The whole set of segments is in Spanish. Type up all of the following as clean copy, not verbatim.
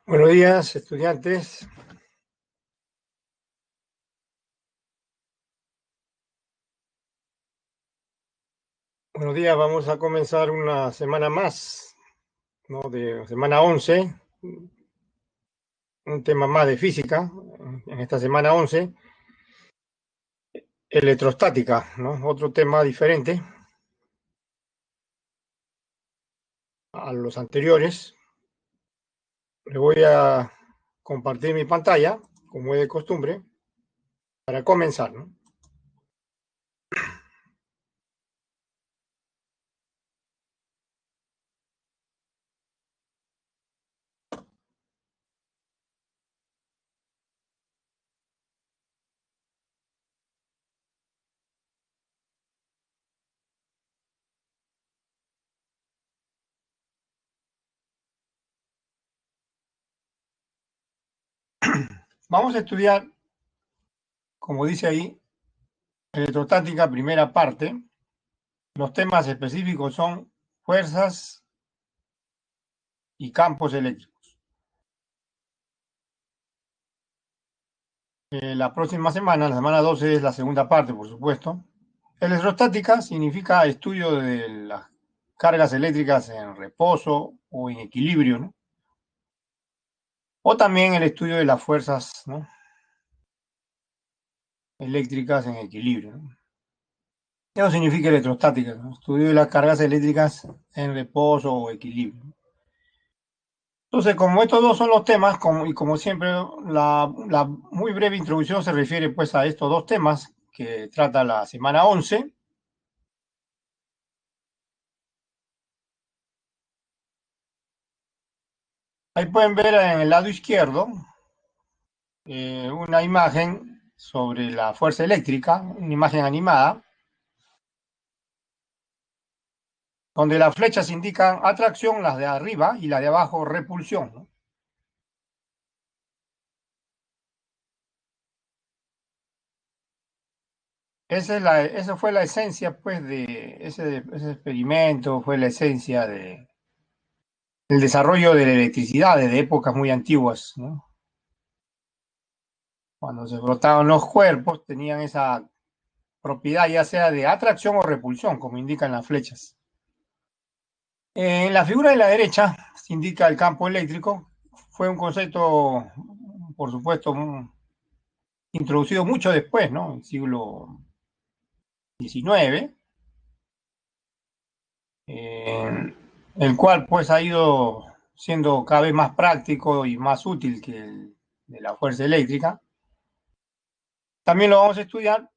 Buenos días, estudiantes. Buenos días, vamos a comenzar una semana más, ¿no? De semana 11, un tema más de física, en esta semana 11, electrostática, ¿no? Otro tema diferente a los anteriores. Le voy a compartir mi pantalla, como es de costumbre, para comenzar, ¿no? Vamos a estudiar, como dice ahí, electrostática, primera parte. Los temas específicos son fuerzas y campos eléctricos. La próxima semana, la semana 12, es la segunda parte, por supuesto. Electrostática significa estudio de las cargas eléctricas en reposo o en equilibrio, ¿no? O también el estudio de las fuerzas, ¿no?, eléctricas en equilibrio, ¿no? Eso significa electrostática, ¿no? Estudio de las cargas eléctricas en reposo o equilibrio. Entonces, como estos dos son los temas, y como siempre, la muy breve introducción se refiere pues a estos dos temas que trata la semana 11. Ahí pueden ver en el lado izquierdo una imagen sobre la fuerza eléctrica, una imagen animada, donde las flechas indican atracción, las de arriba, y las de abajo repulsión, ¿no? Esa fue la esencia, pues, de ese experimento, fue la esencia del desarrollo de la electricidad desde épocas muy antiguas, ¿no? Cuando se frotaban los cuerpos, tenían esa propiedad ya sea de atracción o repulsión, como indican las flechas. En la figura de la derecha se indica el campo eléctrico. Fue un concepto, por supuesto, introducido mucho después, ¿no?, en el siglo XIX, el cual pues ha ido siendo cada vez más práctico y más útil que el de la fuerza eléctrica. También lo vamos a estudiar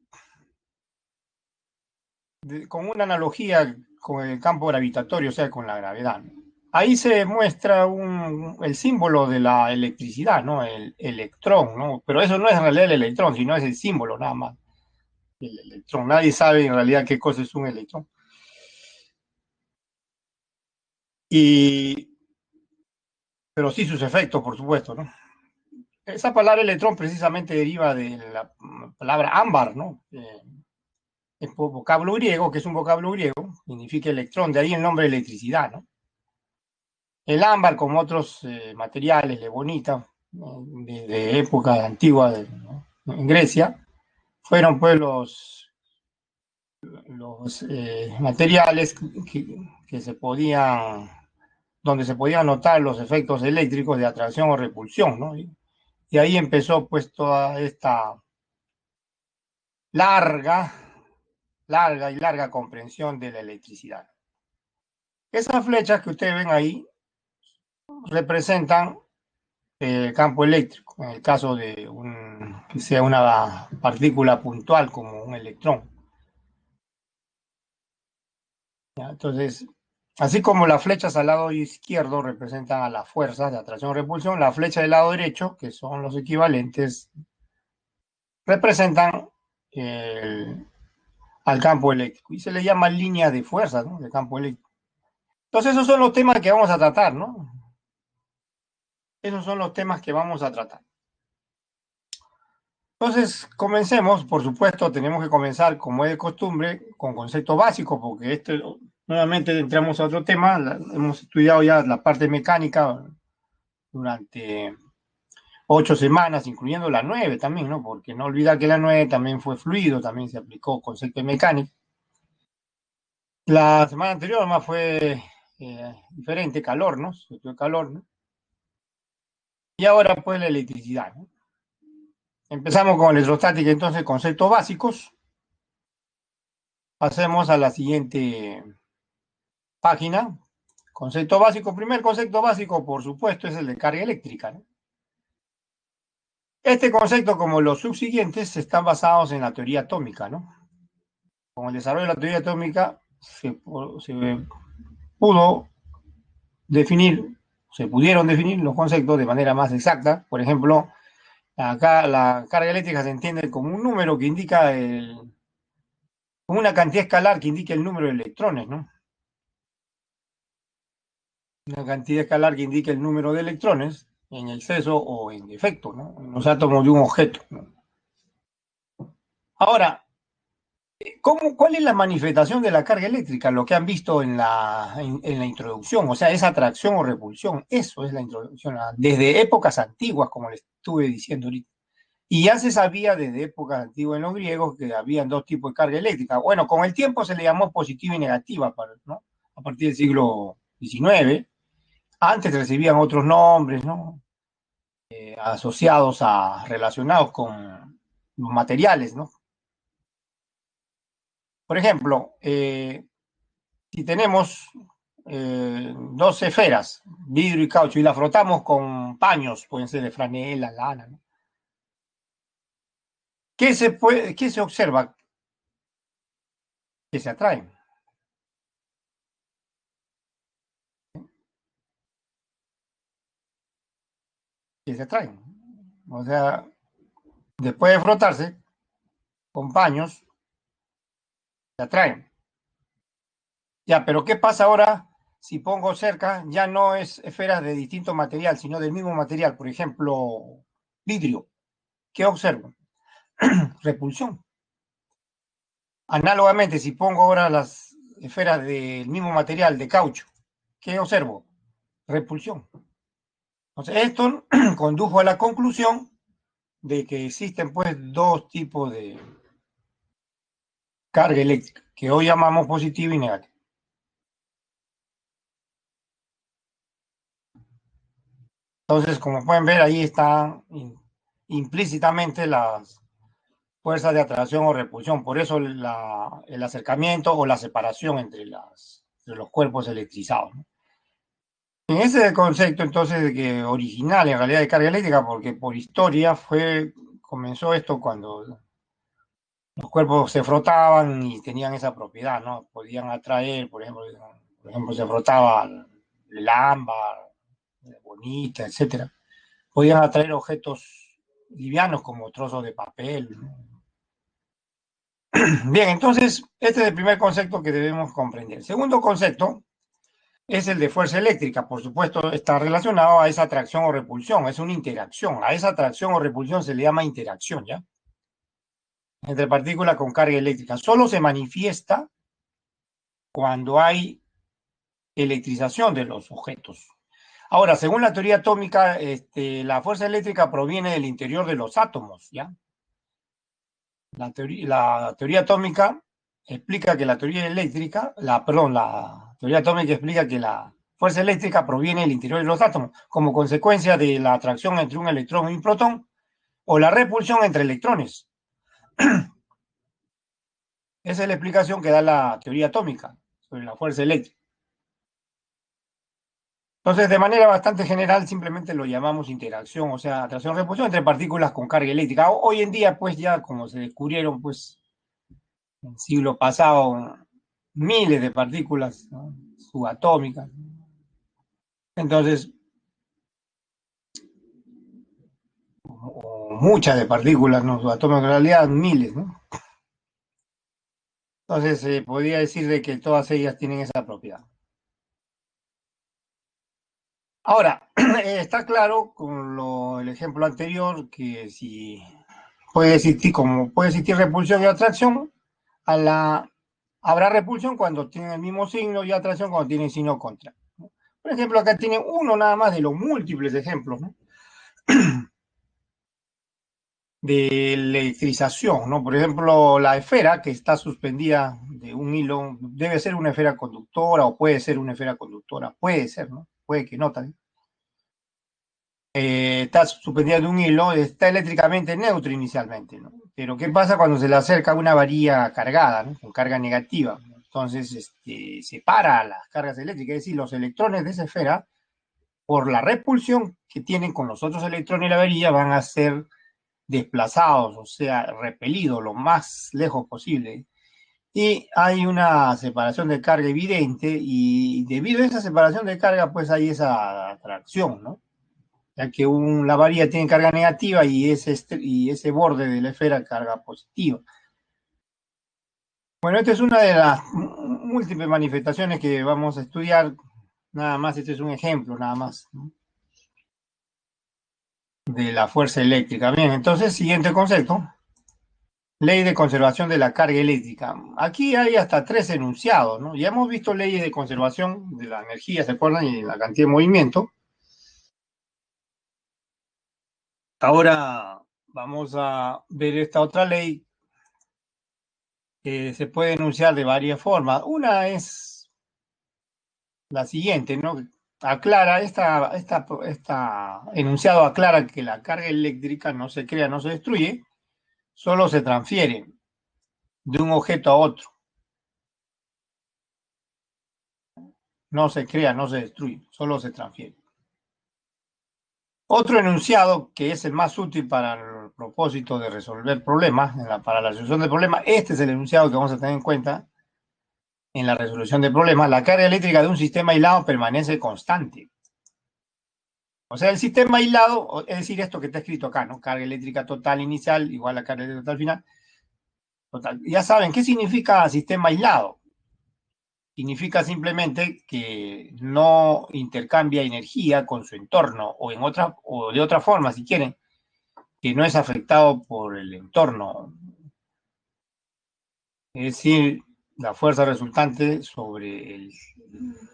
con una analogía con el campo gravitatorio, o sea, con la gravedad, ¿no? Ahí se muestra el símbolo de la electricidad, ¿no?, el electrón, ¿no? Pero eso no es en realidad el electrón, sino es el símbolo nada más. El electrón, nadie sabe en realidad qué cosa es un electrón. Pero sí sus efectos, por supuesto, ¿no? Esa palabra electrón precisamente deriva de la palabra ámbar, ¿no? Es un vocablo griego, que es un vocablo griego, significa electrón, de ahí el nombre de electricidad, ¿no? El ámbar, como otros materiales de bonita, de época antigua, ¿no?, en Grecia, fueron pues los materiales que se podían, donde se podían notar los efectos eléctricos de atracción o repulsión, ¿no? Y ahí empezó pues toda esta larga, larga comprensión de la electricidad. Esas flechas que ustedes ven ahí representan el campo eléctrico, en el caso de que sea una partícula puntual como un electrón. ¿Ya? Entonces, así como las flechas al lado izquierdo representan a las fuerzas de atracción o repulsión, la flecha del lado derecho, que son los equivalentes, representan al campo eléctrico. Y se le llama línea de fuerza, ¿no?, de campo eléctrico. Entonces, esos son los temas que vamos a tratar, ¿no? Esos son los temas que vamos a tratar. Entonces, comencemos. Por supuesto, tenemos que comenzar, como es de costumbre, con conceptos básicos, porque nuevamente entramos a otro tema. Hemos estudiado ya la parte mecánica durante 8 semanas, incluyendo la 9 también, ¿no? Porque no olvidar que la 9 también fue fluido, también se aplicó concepto de mecánica. La semana anterior además fue diferente, calor, ¿no? Se estudió calor, ¿no? Y ahora pues la electricidad, ¿no? Empezamos con electrostática, entonces conceptos básicos. Pasemos a la siguiente página. Concepto básico. Primer concepto básico, por supuesto, es el de carga eléctrica, ¿no? Este concepto, como los subsiguientes, están basados en la teoría atómica, ¿no? Con el desarrollo de la teoría atómica se pudo definir, se pudieron definir los conceptos de manera más exacta. Por ejemplo, acá la carga eléctrica se entiende como un número que indica como una cantidad escalar que indica el número de electrones, ¿no? Una cantidad escalar que indica el número de electrones en exceso o en defecto, ¿no? En los átomos de un objeto, ¿no? Ahora, ¿cuál es la manifestación de la carga eléctrica? Lo que han visto en la introducción, o sea, es atracción o repulsión. Eso es la introducción, desde épocas antiguas, como les estuve diciendo ahorita. Y ya se sabía desde épocas antiguas en los griegos que habían dos tipos de carga eléctrica. Bueno, con el tiempo se le llamó positiva y negativa, ¿no? A partir del siglo XIX. Antes recibían otros nombres, ¿no? Asociados relacionados con los materiales, ¿no? Por ejemplo, si tenemos dos esferas, vidrio y caucho, y las frotamos con paños, pueden ser de franela, lana, ¿no? ¿Qué se observa? Que se atraen. Que se atraen. O sea, después de frotarse con paños, se atraen. Ya, pero ¿qué pasa ahora si pongo cerca? Ya no es esferas de distinto material, sino del mismo material. Por ejemplo, vidrio. ¿Qué observo? Repulsión. Análogamente, si pongo ahora las esferas del mismo material, de caucho, ¿qué observo? Repulsión. Entonces, esto condujo a la conclusión de que existen pues dos tipos de carga eléctrica, que hoy llamamos positiva y negativa. Entonces, como pueden ver, ahí están implícitamente las fuerzas de atracción o repulsión. Por eso el acercamiento o la separación entre los cuerpos electrizados, ¿no? En ese concepto, entonces, de que original en realidad de carga eléctrica, porque por historia comenzó esto cuando los cuerpos se frotaban y tenían esa propiedad, ¿no? Podían atraer, por ejemplo, se frotaba el ámbar, la bonita, etcétera. Podían atraer objetos livianos como trozos de papel, ¿no? Bien, entonces, este es el primer concepto que debemos comprender. El segundo concepto es el de fuerza eléctrica. Por supuesto, está relacionado a esa atracción o repulsión. Es una interacción. A esa atracción o repulsión se le llama interacción, ¿ya? Entre partículas con carga eléctrica. Solo se manifiesta cuando hay electrización de los objetos. Ahora, según la teoría atómica, la fuerza eléctrica proviene del interior de los átomos, ¿ya? La teoría atómica explica que la teoría eléctrica, la teoría atómica explica que la fuerza eléctrica proviene del interior de los átomos como consecuencia de la atracción entre un electrón y un protón o la repulsión entre electrones. Esa es la explicación que da la teoría atómica sobre la fuerza eléctrica. Entonces, de manera bastante general, simplemente lo llamamos interacción, o sea, atracción-repulsión entre partículas con carga eléctrica. Hoy en día, pues ya como se descubrieron, pues en el siglo pasado, miles de partículas, ¿no?, subatómicas. Entonces, o muchas de partículas, ¿no?, subatómicas, en realidad miles, ¿no? Entonces, se podría decir de que todas ellas tienen esa propiedad. Ahora, está claro con el ejemplo anterior que si como puede existir repulsión y atracción, habrá repulsión cuando tienen el mismo signo y atracción cuando tienen signo contrario, ¿no? Por ejemplo, acá tienen uno nada más de los múltiples ejemplos, ¿no? De electrización, ¿no? Por ejemplo, la esfera que está suspendida de un hilo debe ser una esfera conductora o puede ser una esfera conductora, puede ser, ¿no? Puede que no también. Está suspendida de un hilo, está eléctricamente neutro inicialmente, ¿no? Pero ¿qué pasa cuando se le acerca una varilla cargada, ¿no? Con carga negativa? Entonces, separa las cargas eléctricas, es decir, los electrones de esa esfera, por la repulsión que tienen con los otros electrones de la varilla, van a ser desplazados, o sea, repelidos lo más lejos posible. Y hay una separación de carga evidente y debido a esa separación de carga, pues hay esa atracción, ¿no? Ya que la varilla tiene carga negativa y ese borde de la esfera carga positiva. Bueno, esta es una de las múltiples manifestaciones que vamos a estudiar. Nada más, este es un ejemplo, nada más, ¿no? De la fuerza eléctrica. Bien, entonces, siguiente concepto. Ley de conservación de la carga eléctrica. Aquí hay hasta 3 enunciados, ¿no? Ya hemos visto leyes de conservación de la energía, ¿se acuerdan? Y la cantidad de movimiento. Ahora vamos a ver esta otra ley que se puede enunciar de varias formas. Una es la siguiente, ¿no? Aclara, esta enunciado aclara que la carga eléctrica no se crea, no se destruye, solo se transfiere de un objeto a otro. No se crea, no se destruye, solo se transfiere. Otro enunciado que es el más útil para el propósito de resolver problemas, para la resolución de problemas, este es el enunciado que vamos a tener en cuenta en la resolución de problemas. La carga eléctrica de un sistema aislado permanece constante. O sea, el sistema aislado, es decir, esto que está escrito acá, ¿no? Carga eléctrica total inicial igual a carga eléctrica total final. Total. Ya saben, ¿qué significa sistema aislado? Significa simplemente que no intercambia energía con su entorno o de otra forma, si quieren, que no es afectado por el entorno. Es decir, la fuerza resultante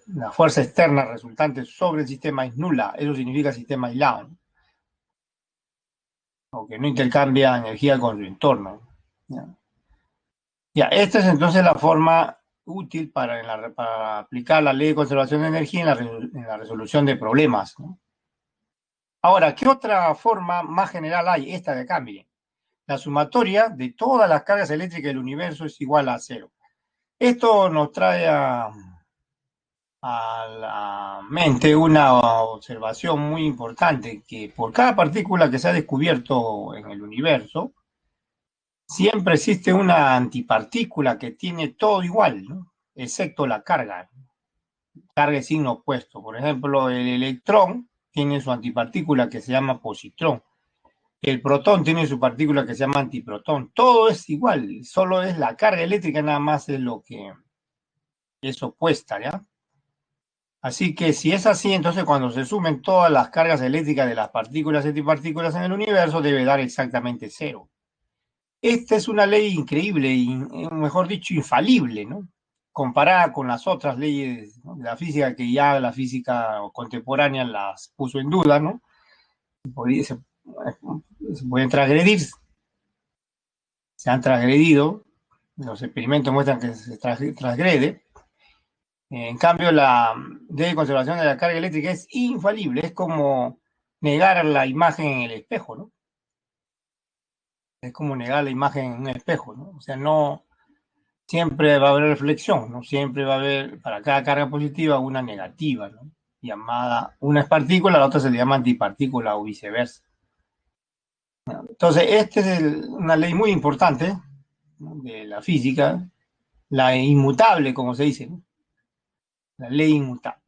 la fuerza externa resultante sobre el sistema es nula. Eso significa sistema aislado, ¿no? O que no intercambia energía con su entorno. Ya, esta es entonces la forma útil para aplicar la ley de conservación de energía en la resolución de problemas, ¿no? Ahora, ¿qué otra forma más general hay? Esta de acá, miren. La sumatoria de todas las cargas eléctricas del universo es igual a cero. Esto nos trae a la mente una observación muy importante, que por cada partícula que se ha descubierto en el universo, siempre existe una antipartícula que tiene todo igual, ¿no? Excepto la carga de signo opuesto. Por ejemplo, el electrón tiene su antipartícula que se llama positrón. El protón tiene su partícula que se llama antiprotón. Todo es igual, solo es la carga eléctrica nada más es lo que es opuesta, ¿ya? Así que si es así, entonces cuando se sumen todas las cargas eléctricas de las partículas y antipartículas en el universo, debe dar exactamente cero. Esta es una ley increíble, y mejor dicho, infalible, ¿no? Comparada con las otras leyes, ¿no?, de la física, que ya la física contemporánea las puso en duda, ¿no? Se pueden transgredir, se han transgredido, los experimentos muestran que se transgrede. En cambio, la ley de conservación de la carga eléctrica es infalible, es como negar la imagen en el espejo, ¿no? Es como negar la imagen en un espejo, ¿no? O sea, no siempre va a haber reflexión, ¿no? Siempre va a haber para cada carga positiva una negativa, ¿no? Llamada, una es partícula, la otra se le llama antipartícula o viceversa. Entonces, esta es una ley muy importante, ¿no?, de la física, la inmutable, como se dice, ¿no? La ley inmutable.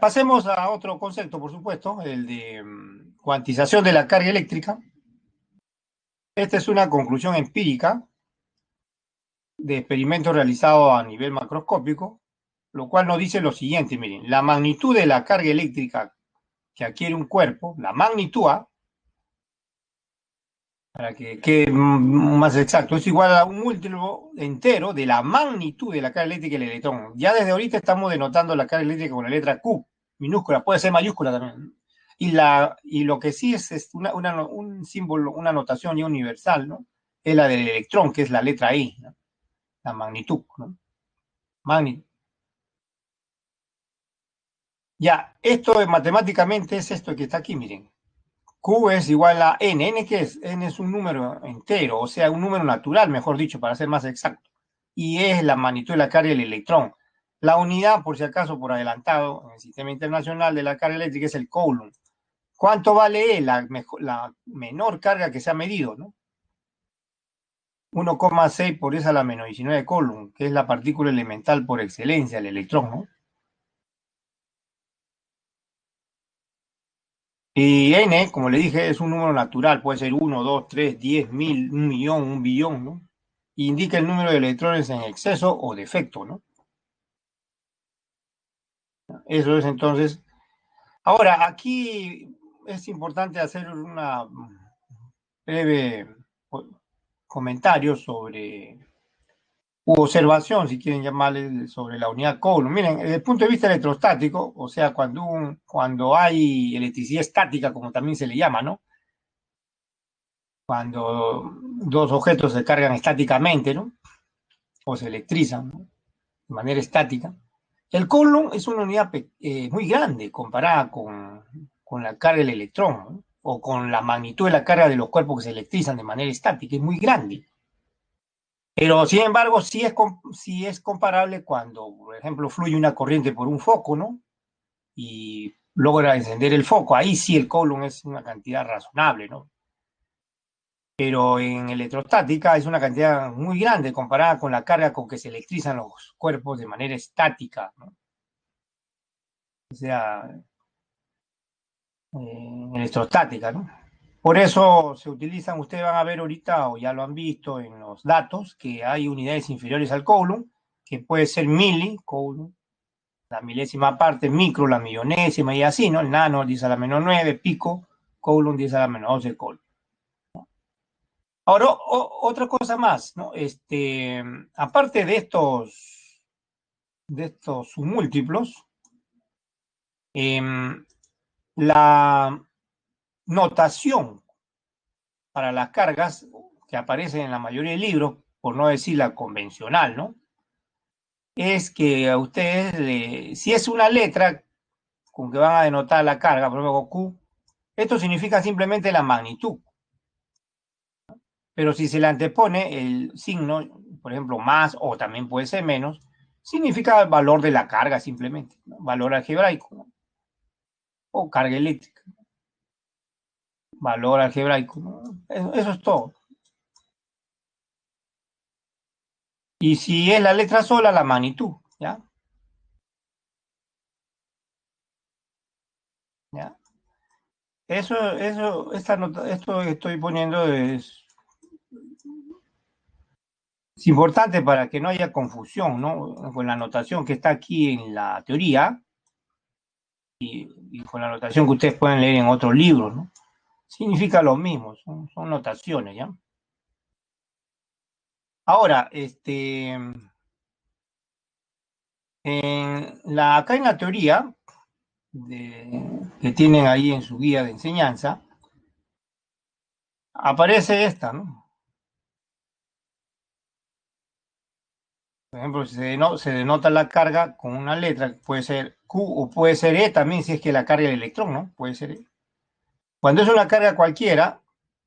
Pasemos a otro concepto, por supuesto, el de cuantización de la carga eléctrica. Esta es una conclusión empírica de experimentos realizados a nivel macroscópico, lo cual nos dice lo siguiente, miren, la magnitud de la carga eléctrica que adquiere un cuerpo, la magnitud, para que quede más exacto. Es igual a un múltiplo entero de la magnitud de la carga eléctrica del electrón. Ya desde ahorita estamos denotando la carga eléctrica con la letra Q, minúscula, puede ser mayúscula también. Y lo que sí es un símbolo, una notación ya universal, ¿no? Es la del electrón, que es la letra I, ¿no? La magnitud, ¿no? Magnitud. Ya, esto matemáticamente es esto que está aquí, miren. Q es igual a N. ¿N qué es? N es un número entero, o sea, un número natural, mejor dicho, para ser más exacto. Y es la magnitud de la carga del electrón. La unidad, por si acaso, por adelantado, en el sistema internacional de la carga eléctrica es el coulomb. ¿Cuánto vale E? La menor carga que se ha medido, ¿no? 1,6 por esa a la menos 19 coulomb, que es la partícula elemental por excelencia, el electrón, ¿no? Y N, como le dije, es un número natural, puede ser 1, 2, 3, 10, 1000, 1.000.000, 1.000.000.000, ¿no? Y indica el número de electrones en exceso o defecto, ¿no? Eso es entonces. Ahora, aquí es importante hacer una breve comentario sobre, u observación, si quieren llamarle, sobre la unidad Coulomb. Miren, desde el punto de vista electrostático, o sea, cuando hay electricidad estática, como también se le llama, ¿no? Cuando dos objetos se cargan estáticamente, ¿no? O se electrizan, ¿no? De manera estática. El Coulomb es una unidad muy grande comparada con la carga del electrón, ¿no? O con la magnitud de la carga de los cuerpos que se electrizan de manera estática, es muy grande. Pero, sin embargo, sí es comparable cuando, por ejemplo, fluye una corriente por un foco, ¿no? Y logra encender el foco. Ahí sí el Coulomb es una cantidad razonable, ¿no? Pero en electrostática es una cantidad muy grande comparada con la carga con que se electrizan los cuerpos de manera estática, ¿no? O sea, electrostática, ¿no? Por eso se utilizan, ustedes van a ver ahorita, o ya lo han visto en los datos, que hay unidades inferiores al Coulomb, que puede ser Coulomb, la milésima parte, micro, la millonésima y así, ¿no? El nano, 10 a la menos 9, pico, Coulomb, 10 a la menos 12 Coulomb. Ahora, otra cosa más, ¿no? Aparte de estos submúltiplos, la notación para las cargas que aparecen en la mayoría de libros, por no decir la convencional, ¿no? Es que a ustedes, si es una letra con que van a denotar la carga, por ejemplo, Q, esto significa simplemente la magnitud. Pero si se le antepone el signo, por ejemplo, más o también puede ser menos, significa el valor de la carga simplemente, ¿no? Valor algebraico, ¿no? O carga eléctrica, valor algebraico, ¿no? Eso es todo. Y si es la letra sola, la magnitud, ¿ya? ¿Ya? Esto que estoy poniendo es importante para que no haya confusión, ¿no? Con la notación que está aquí en la teoría y con la notación que ustedes pueden leer en otros libros, ¿no? Significa lo mismo, son notaciones, ¿ya? Ahora, acá en la teoría que tienen ahí en su guía de enseñanza, aparece esta, ¿no? Por ejemplo, se denota la carga con una letra, puede ser Q o puede ser E también, si es que la carga el electrón, ¿no? Puede ser E. Cuando es una carga cualquiera,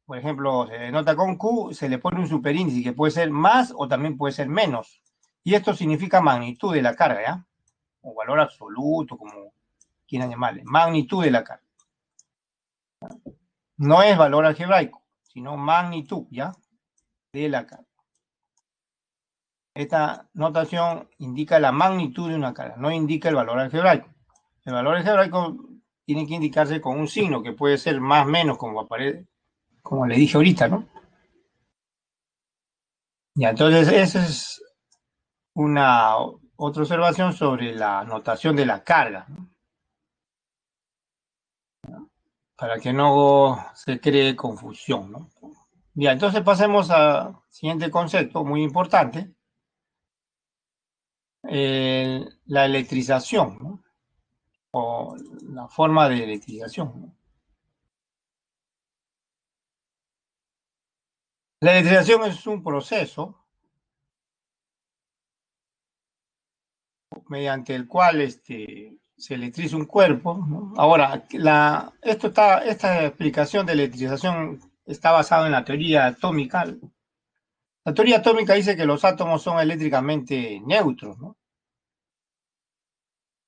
por ejemplo, se denota con Q, se le pone un superíndice que puede ser más o también puede ser menos. Y esto significa magnitud de la carga, ¿ya? O valor absoluto, como quieran llamarle. Magnitud de la carga. No es valor algebraico, sino magnitud, ¿ya? De la carga. Esta notación indica la magnitud de una carga, no indica el valor algebraico. El valor algebraico tiene que indicarse con un signo que puede ser más o menos como aparece, como le dije ahorita, ¿no? Ya, entonces esa es una otra observación sobre la notación de la carga, ¿no? Para que no se cree confusión, ¿no? Ya, entonces pasemos al siguiente concepto muy importante, la electrización, ¿no? O la forma de electrización, ¿no? La electrización es un proceso mediante el cual se electriza un cuerpo, ¿no? Ahora, esta explicación de electrización está basada en la teoría atómica. La teoría atómica dice que los átomos son eléctricamente neutros, ¿no?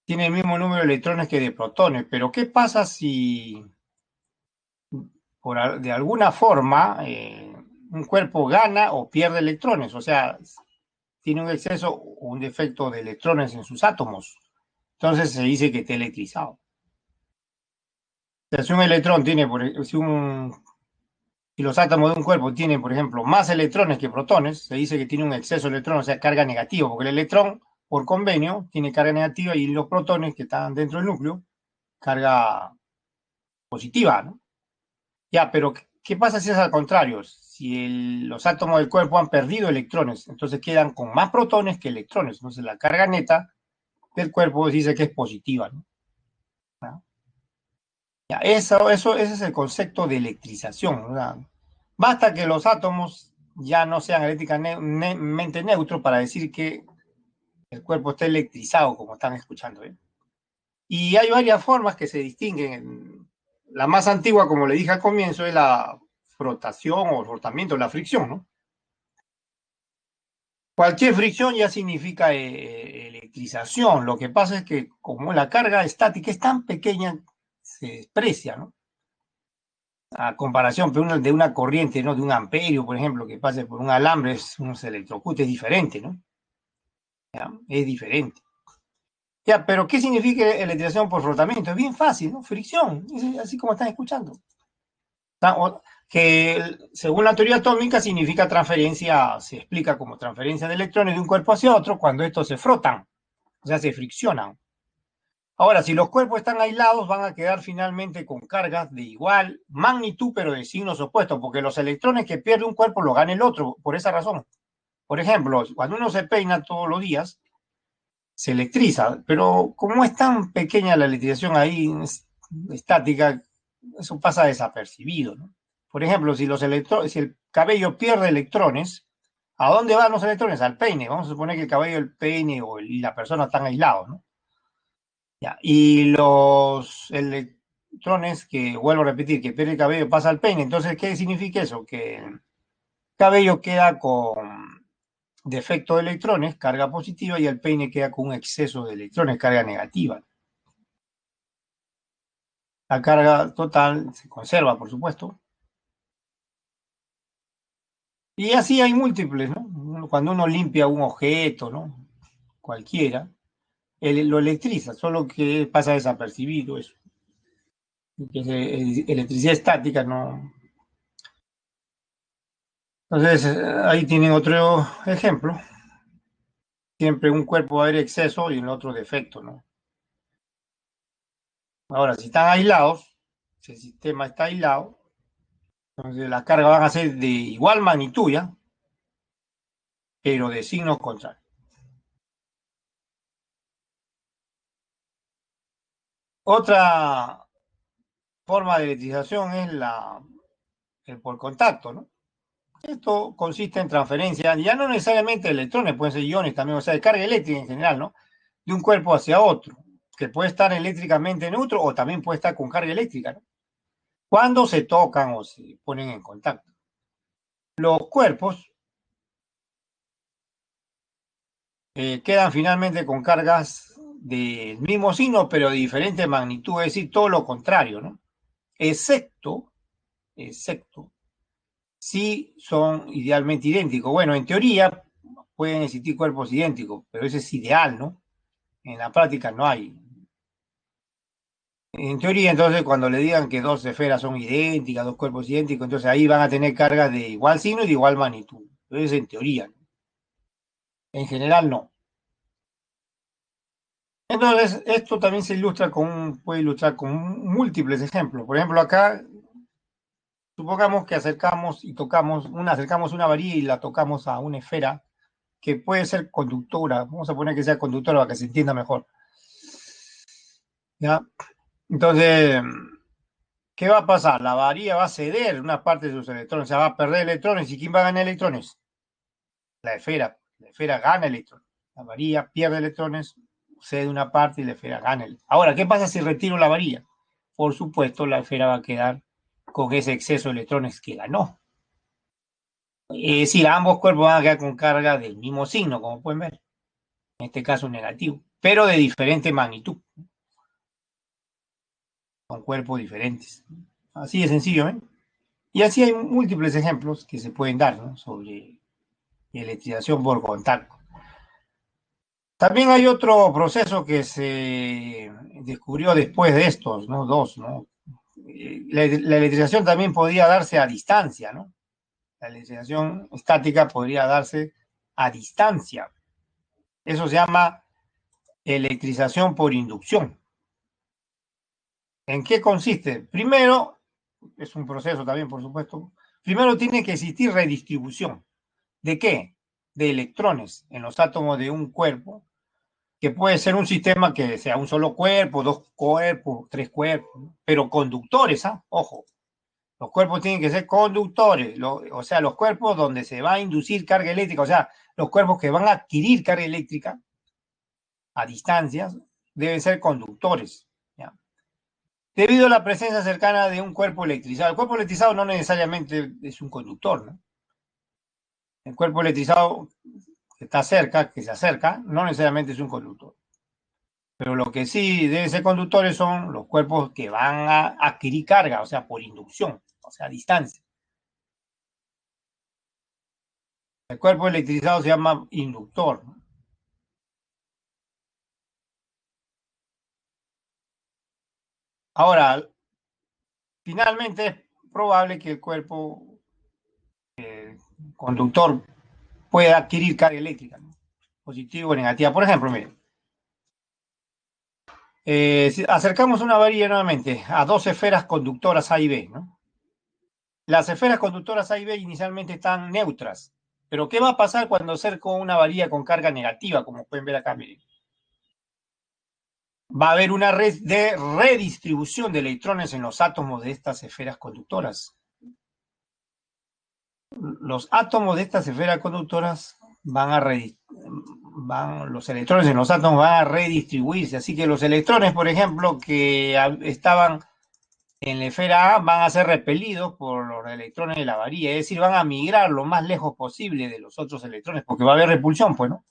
Tienen el mismo número de electrones que de protones, pero ¿qué pasa si de alguna forma un cuerpo gana o pierde electrones? O sea, tiene un exceso o un defecto de electrones en sus átomos. Entonces se dice que está electrizado. O sea, si un electrón tiene, si los átomos de un cuerpo tienen, por ejemplo, más electrones que protones, se dice que tiene un exceso de electrones, o sea, carga negativa, porque el electrón, por convenio, tiene carga negativa y los protones que están dentro del núcleo, carga positiva, ¿no? Ya, pero ¿qué pasa si es al contrario? Si los átomos del cuerpo han perdido electrones, entonces quedan con más protones que electrones. Entonces la carga neta del cuerpo dice que es positiva, ¿no? ¿No? Ya, ese es el concepto de electrización, ¿verdad? Basta que los átomos ya no sean eléctricamente neutros para decir que el cuerpo está electrizado, como están escuchando, ¿eh? Y hay varias formas que se distinguen. La más antigua, como le dije al comienzo, es la frotación o frotamiento, la fricción, ¿no? Cualquier fricción ya significa electrización. Lo que pasa es que como la carga estática es tan pequeña, se desprecia, ¿no? A comparación de una corriente, ¿no? De un amperio, por ejemplo, que pase por un alambre, uno se electrocuta, es diferente, ¿no? ¿Ya? Es diferente. Ya, pero ¿qué significa electrización por frotamiento? Es bien fácil, ¿no? Fricción, es así como están escuchando. Que según la teoría atómica significa transferencia, se explica como transferencia de electrones de un cuerpo hacia otro cuando estos se frotan, o sea, se friccionan. Ahora, si los cuerpos están aislados, van a quedar finalmente con cargas de igual magnitud, pero de signos opuestos, porque los electrones que pierde un cuerpo los gana el otro, por esa razón. Por ejemplo, cuando uno se peina todos los días, se electriza, pero como es tan pequeña la electrización ahí, estática, eso pasa desapercibido, ¿no? Por ejemplo, si el cabello pierde electrones, ¿a dónde van los electrones? Al peine. Vamos a suponer que el cabello, el peine y la persona están aislados, ¿no? Ya. Y los electrones que, vuelvo a repetir, que pierde el cabello pasa al peine. Entonces, ¿qué significa eso? Que el cabello queda con defecto de electrones, carga positiva, y el peine queda con un exceso de electrones, carga negativa. La carga total se conserva, por supuesto. Y así hay múltiples, ¿no? Cuando uno limpia un objeto, ¿no? Cualquiera, lo electriza, solo que pasa desapercibido eso. Que es electricidad estática, ¿no? Entonces, ahí tienen otro ejemplo. Siempre un cuerpo va a haber exceso y en el otro defecto, ¿no? Ahora, si están aislados, si el sistema está aislado, entonces las cargas van a ser de igual magnitud, ¿ya? Pero de signos contrarios. Otra forma de electrización es el por contacto, ¿no? Esto consiste en transferencia, ya no necesariamente de electrones, pueden ser iones también, o sea, de carga eléctrica en general, ¿no? De un cuerpo hacia otro, que puede estar eléctricamente neutro o también puede estar con carga eléctrica, ¿no? Cuando se tocan o se ponen en contacto. Los cuerpos quedan finalmente con cargas del mismo signo, pero de diferente magnitud, es decir, todo lo contrario, ¿no? Excepto, excepto, si son idealmente idénticos. Bueno, en teoría pueden existir cuerpos idénticos, pero eso es ideal, ¿no? En la práctica no hay. En teoría, entonces, cuando le digan que dos esferas son idénticas, dos cuerpos idénticos, entonces ahí van a tener cargas de igual signo y de igual magnitud. Entonces, en teoría, ¿no? En general, no. Entonces, esto también se ilustra puede ilustrar con múltiples ejemplos. Por ejemplo, acá Supongamos que acercamos y tocamos acercamos una varilla y la tocamos a una esfera que puede ser conductora. Vamos a poner que sea conductora para que se entienda mejor. ¿Ya? Entonces, ¿qué va a pasar? La varilla va a ceder una parte de sus electrones, o sea, va a perder electrones. ¿Y quién va a ganar electrones? La esfera. La esfera gana electrones. La varilla pierde electrones, cede una parte y la esfera gana. Ahora, ¿qué pasa si retiro la varilla? Por supuesto, la esfera va a quedar con ese exceso de electrones que ganó. Es decir, ambos cuerpos van a quedar con carga del mismo signo, como pueden ver. En este caso negativo, pero de diferente magnitud. Son cuerpos diferentes. Así de sencillo, ¿eh? Y así hay múltiples ejemplos que se pueden dar, ¿no? Sobre electrización por contacto. También hay otro proceso que se descubrió después de estos, ¿no? Dos, ¿no? La electrización también podría darse a distancia, ¿no? La electrización estática podría darse a distancia. Eso se llama electrización por inducción. ¿En qué consiste? Primero, es un proceso también, por supuesto. Primero tiene que existir redistribución. ¿De qué? De electrones en los átomos de un cuerpo, que puede ser un sistema que sea un solo cuerpo, dos cuerpos, tres cuerpos, ¿no? Pero conductores, ¿ah? Ojo, los cuerpos tienen que ser conductores, o sea, los cuerpos donde se va a inducir carga eléctrica, o sea, los cuerpos que van a adquirir carga eléctrica a distancias, deben ser conductores. ¿Ya? Debido a la presencia cercana de un cuerpo electrizado. El cuerpo electrizado no necesariamente es un conductor, ¿no? El cuerpo electrizado que está cerca, que se acerca, no necesariamente es un conductor. Pero lo que sí deben ser conductores son los cuerpos que van a adquirir carga, o sea, por inducción, o sea, a distancia. El cuerpo electrizado se llama inductor, ¿no? Ahora, finalmente es probable que el cuerpo conductor pueda adquirir carga eléctrica, ¿no? Positiva o negativa. Por ejemplo, miren, si acercamos una varilla nuevamente a dos esferas conductoras A y B, ¿no? Las esferas conductoras A y B inicialmente están neutras, pero ¿qué va a pasar cuando acerco una varilla con carga negativa, como pueden ver acá? Miren. Va a haber una red de redistribución de electrones en los átomos de estas esferas conductoras. Los átomos de estas esferas conductoras los electrones en los átomos van a redistribuirse, así que los electrones, por ejemplo, que estaban en la esfera A van a ser repelidos por los electrones de la varilla, es decir, van a migrar lo más lejos posible de los otros electrones, porque va a haber repulsión, pues, ¿no?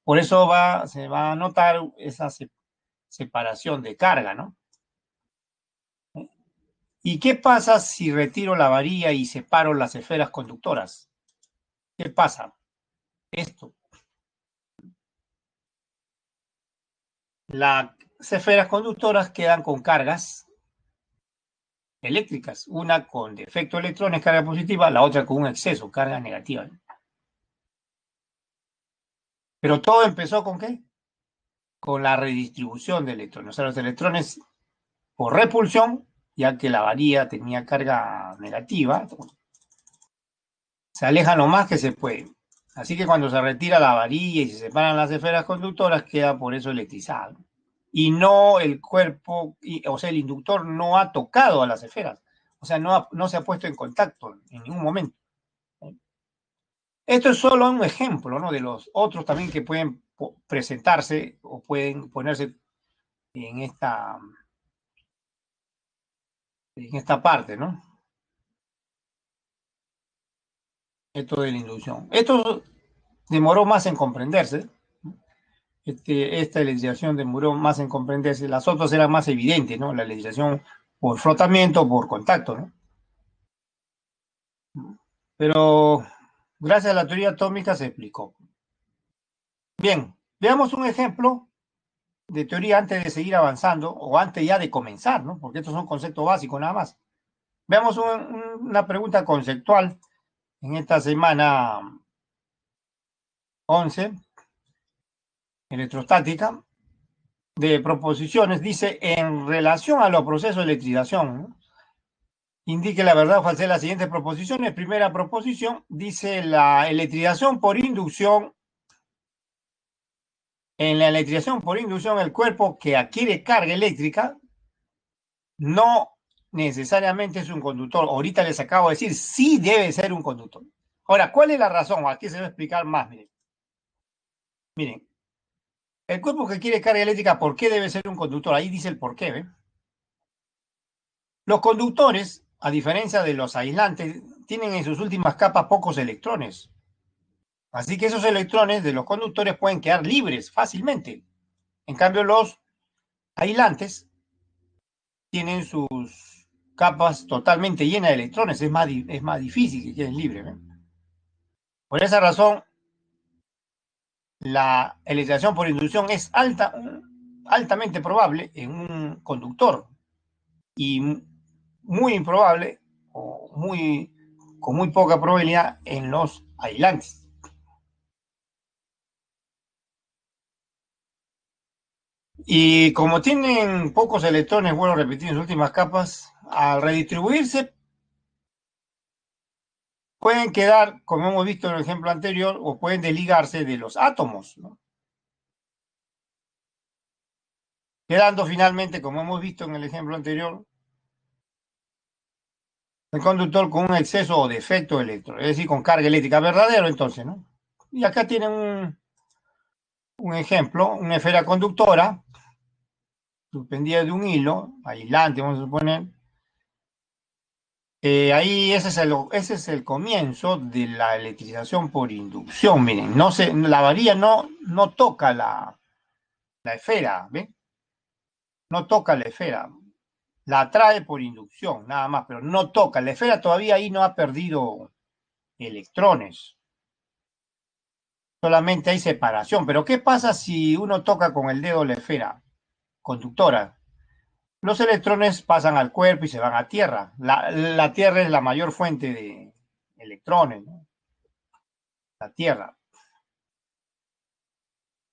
Por eso se va a notar esa separación de carga, ¿no? ¿Y qué pasa si retiro la varilla y separo las esferas conductoras? ¿Qué pasa? Esto. Las esferas conductoras quedan con cargas eléctricas, una con defecto de electrones, carga positiva, la otra con un exceso, carga negativa. Pero todo empezó con ¿qué? Con la redistribución de electrones. O sea, los electrones por repulsión, ya que la varilla tenía carga negativa, se alejan lo más que se puede. Así que cuando se retira la varilla y se separan las esferas conductoras, queda por eso electrizado. Y no el cuerpo, o sea, el inductor no ha tocado a las esferas. O sea, no se ha puesto en contacto en ningún momento. Esto es solo un ejemplo, ¿no? De los otros también que pueden presentarse o pueden ponerse en esta parte, ¿no? Esto de la inducción. Esto demoró más en comprenderse. Esta legislación demoró más en comprenderse. Las otras eran más evidentes, ¿no? La legislación por frotamiento, por contacto, ¿no? Pero gracias a la teoría atómica se explicó. Bien, veamos un ejemplo de teoría antes de seguir avanzando o antes ya de comenzar, ¿no? Porque estos son conceptos básicos nada más. Veamos una pregunta conceptual en esta semana 11, electrostática, de proposiciones. Dice, en relación a los procesos de electrización, ¿no? indique la verdad o falsedad de las siguientes proposiciones. Primera proposición dice la electrización por inducción. En la electrización por inducción, el cuerpo que adquiere carga eléctrica no necesariamente es un conductor. Ahorita les acabo de decir, sí debe ser un conductor. Ahora, ¿cuál es la razón? Aquí se va a explicar más. Miren, el cuerpo que quiere carga eléctrica, ¿por qué debe ser un conductor? Ahí dice el por qué. ¿Ve? Los conductores, a diferencia de los aislantes, tienen en sus últimas capas pocos electrones. Así que esos electrones de los conductores pueden quedar libres fácilmente. En cambio, los aislantes tienen sus capas totalmente llenas de electrones. Es más difícil que queden libres. ¿Ve? Por esa razón, la electrización por inducción es altamente probable en un conductor y muy improbable o con muy poca probabilidad en los aislantes. Y como tienen pocos electrones, vuelvo a repetir, en sus últimas capas, al redistribuirse, pueden quedar, como hemos visto en el ejemplo anterior, o pueden desligarse de los átomos, ¿no? Quedando finalmente, como hemos visto en el ejemplo anterior, el conductor con un exceso o defecto de electrón, es decir, con carga eléctrica verdadero, entonces, ¿no? Y acá tienen un ejemplo, una esfera conductora suspendida de un hilo, aislante, vamos a suponer. Ahí ese es el comienzo de la electrización por inducción. Miren, la varilla no toca la esfera, ¿ven? No toca la esfera. La atrae por inducción, nada más, pero no toca. La esfera todavía ahí no ha perdido electrones. Solamente hay separación. Pero ¿qué pasa si uno toca con el dedo la esfera conductora? Los electrones pasan al cuerpo y se van a tierra. La tierra es la mayor fuente de electrones, ¿no? La tierra.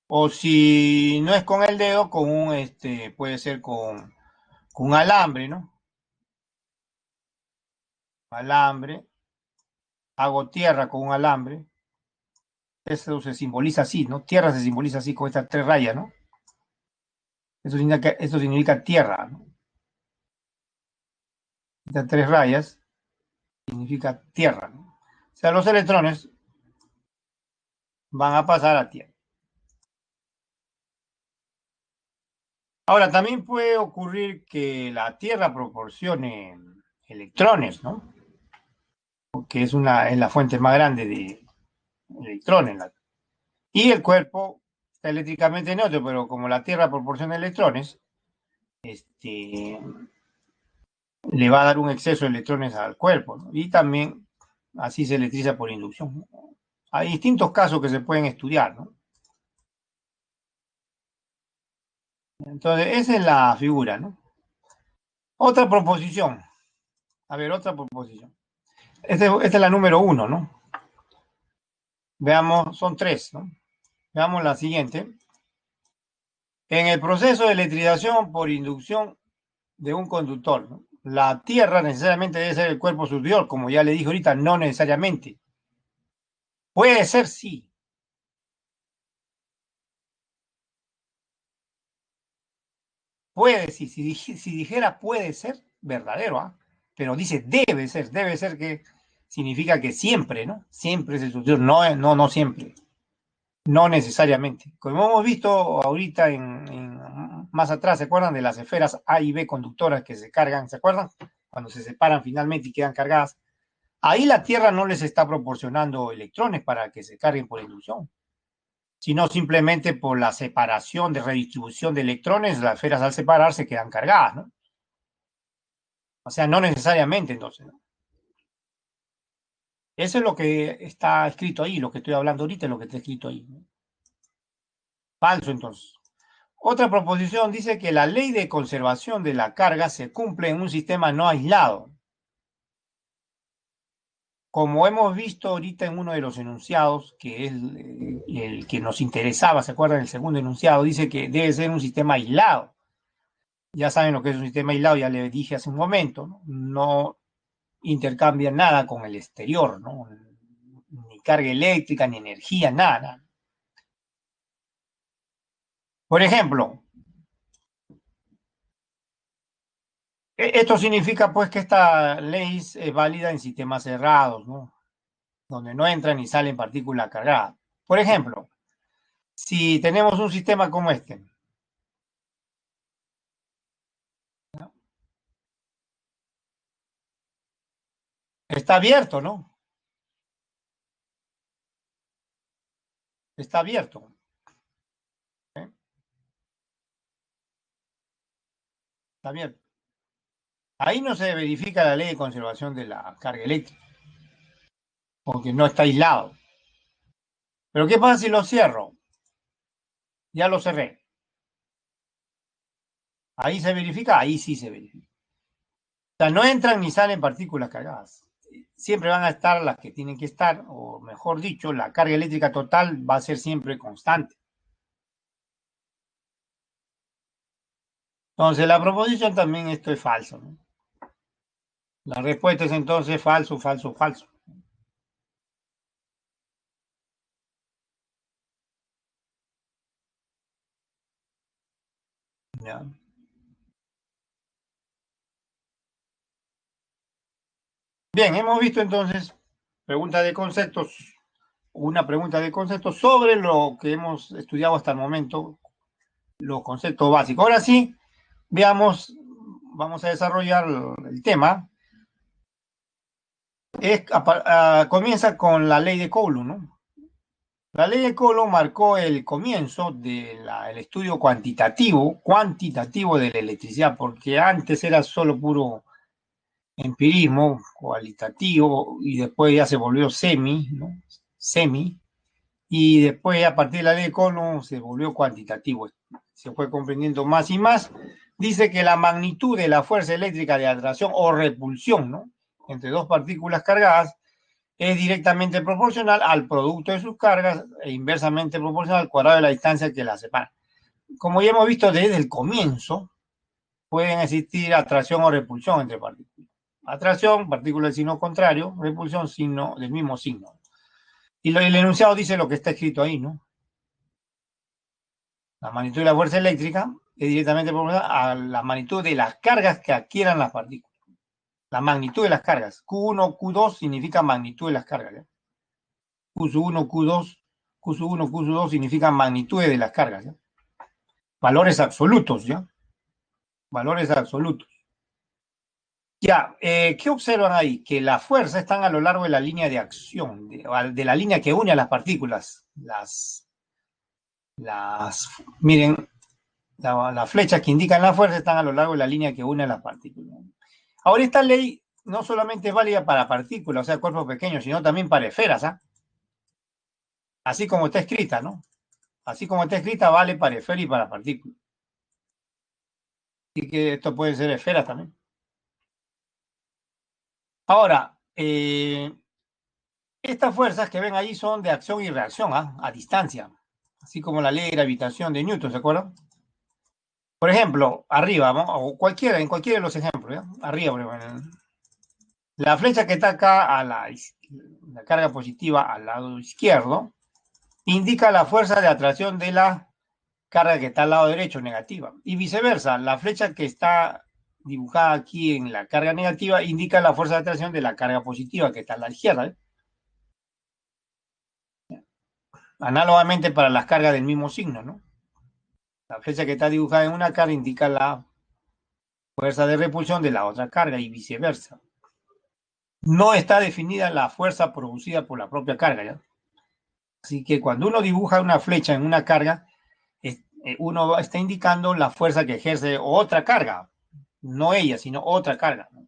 O si no es con el dedo, puede ser con un alambre, ¿no? Alambre. Hago tierra con un alambre. Eso se simboliza así, ¿no? Tierra se simboliza así con estas tres rayas, ¿no? Eso significa tierra, ¿no? Estas tres rayas significa tierra, ¿no? O sea, los electrones van a pasar a tierra. Ahora, también puede ocurrir que la tierra proporcione electrones, ¿no? Porque es la fuente más grande de electrones. Y el cuerpo está eléctricamente neutro, pero como la tierra proporciona electrones, le va a dar un exceso de electrones al cuerpo, ¿no? Y también así se electriza por inducción. Hay distintos casos que se pueden estudiar, ¿no? Entonces, esa es la figura, ¿no? Otra proposición. A ver, otra proposición. Esta es la número 1, ¿no? Veamos, son 3, ¿no? Veamos la siguiente. En el proceso de electrización por inducción de un conductor, ¿no? La tierra necesariamente debe ser el cuerpo superior, como ya le dije ahorita, no necesariamente. Puede ser, sí. Puede, sí. Si dijera puede ser, verdadero, ¿ah? Pero dice debe ser que significa que siempre, ¿no? Siempre es el superior, no siempre. No necesariamente. Como hemos visto ahorita más atrás, ¿se acuerdan de las esferas A y B conductoras que se cargan? ¿Se acuerdan? Cuando se separan finalmente y quedan cargadas. Ahí la Tierra no les está proporcionando electrones para que se carguen por inducción, sino simplemente por la separación de redistribución de electrones, las esferas al separarse quedan cargadas, ¿no? O sea, no necesariamente entonces, ¿no? Eso es lo que está escrito ahí, lo que estoy hablando ahorita es lo que está escrito ahí, ¿no? Falso entonces. Otra proposición dice que la ley de conservación de la carga se cumple en un sistema no aislado. Como hemos visto ahorita en uno de los enunciados, que es el que nos interesaba, ¿se acuerdan? El segundo enunciado dice que debe ser un sistema aislado. Ya saben lo que es un sistema aislado, ya le dije hace un momento, ¿no? intercambia nada con el exterior, ¿no? Ni carga eléctrica, ni energía, nada. Por ejemplo, esto significa pues que esta ley es válida en sistemas cerrados, ¿no? Donde no entran ni salen partículas cargadas. Por ejemplo, si tenemos un sistema como este, ¿no? Está abierto, ¿no? Está abierto. ¿Eh? Está abierto. Ahí no se verifica la ley de conservación de la carga eléctrica, porque no está aislado. Pero ¿qué pasa si lo cierro? Ya lo cerré. Ahí se verifica, ahí sí se verifica. O sea, no entran ni salen partículas cargadas. Siempre van a estar las que tienen que estar, o mejor dicho, la carga eléctrica total va a ser siempre constante. Entonces, la proposición también esto es falso, ¿no? La respuesta es entonces falso, falso, falso. ¿Ya? Bien, hemos visto entonces preguntas de conceptos, una pregunta de conceptos sobre lo que hemos estudiado hasta el momento, los conceptos básicos. Ahora sí, veamos, vamos a desarrollar el tema. Comienza con la ley de Coulomb, ¿no? La ley de Coulomb marcó el comienzo del estudio cuantitativo de la electricidad, porque antes era solo puro empirismo cualitativo y después ya se volvió semi, ¿no? Semi, y después a partir de la ley de Coulomb se volvió cuantitativo, se fue comprendiendo más y más. Dice que la magnitud de la fuerza eléctrica de atracción o repulsión, ¿no? Entre dos partículas cargadas es directamente proporcional al producto de sus cargas e inversamente proporcional al cuadrado de la distancia que las separa. Como ya hemos visto desde el comienzo, pueden existir atracción o repulsión entre partículas. Atracción, partícula del signo contrario; repulsión, signo del mismo signo. Y el enunciado dice lo que está escrito ahí, ¿no? La magnitud de la fuerza eléctrica es directamente proporcional a la magnitud de las cargas que adquieran las partículas. La magnitud de las cargas. Q1, Q2 significa magnitud de las cargas, ¿ya? Q1, Q2, Q1, Q2 significa magnitudes de las cargas, ¿ya? Valores absolutos, ¿ya? Valores absolutos. Ya, ¿qué observan ahí? Que las fuerzas están a lo largo de la línea de acción, de la línea que une a las partículas. Miren, las flechas que indican la fuerza están a lo largo de la línea que une a las partículas. Ahora, esta ley no solamente es válida para partículas, o sea, cuerpos pequeños, sino también para esferas, ¿ah? Así como está escrita, ¿no? Así como está escrita, vale para esfera y para partículas. Así que esto puede ser esferas también. Ahora, estas fuerzas que ven ahí son de acción y reacción, ¿ah? A distancia, así como la ley de gravitación de Newton, ¿se acuerdan? Por ejemplo, arriba, ¿no? O en cualquiera de los ejemplos, ¿ya? Arriba, por ejemplo, la flecha que está acá la carga positiva al lado izquierdo indica la fuerza de atracción de la carga que está al lado derecho, negativa. Y viceversa, la flecha que está dibujada aquí en la carga negativa indica la fuerza de atracción de la carga positiva que está a la izquierda, ¿eh? Análogamente para las cargas del mismo signo, ¿no? La flecha que está dibujada en una carga indica la fuerza de repulsión de la otra carga y viceversa. No está definida la fuerza producida por la propia carga, ¿ya? Así que cuando uno dibuja una flecha en una carga, uno está indicando la fuerza que ejerce otra carga, no ella, sino otra carga, ¿no?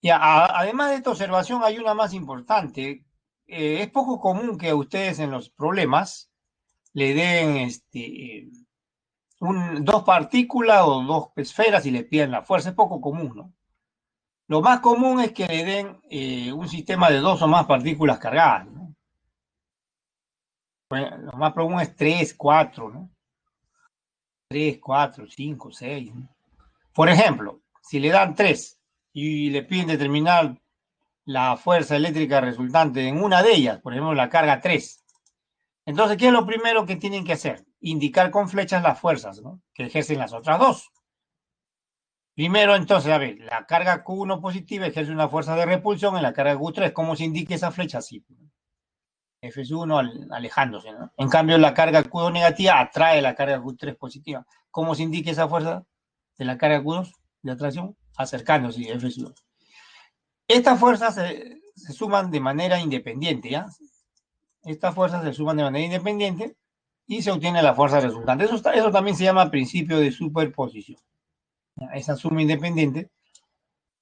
¿Ya? Además de esta observación, hay una más importante. Es poco común que ustedes en los problemas le den dos partículas o dos esferas y le pidan la fuerza. Es poco común, ¿no? Lo más común es que le den un sistema de dos o más partículas cargadas, ¿no? Pues, lo más común es tres, cuatro, ¿no? Tres, cuatro, cinco, seis, ¿no? Por ejemplo, si le dan tres y le piden determinar la fuerza eléctrica resultante en una de ellas, por ejemplo, la carga 3. Entonces, ¿qué es lo primero que tienen que hacer? Indicar con flechas las fuerzas, ¿no?, que ejercen las otras dos. Primero, entonces, a ver, la carga Q1 positiva ejerce una fuerza de repulsión en la carga Q3. ¿Cómo se indica esa flecha? Así, F1 alejándose, ¿no? En cambio, la carga Q2 negativa atrae la carga Q3 positiva. ¿Cómo se indica esa fuerza de la carga Q2 de atracción? Acercándose, F2. Estas fuerzas se suman de manera independiente, ¿ya? Estas fuerzas se suman de manera independiente y se obtiene la fuerza resultante. Eso también se llama principio de superposición. Esa suma independiente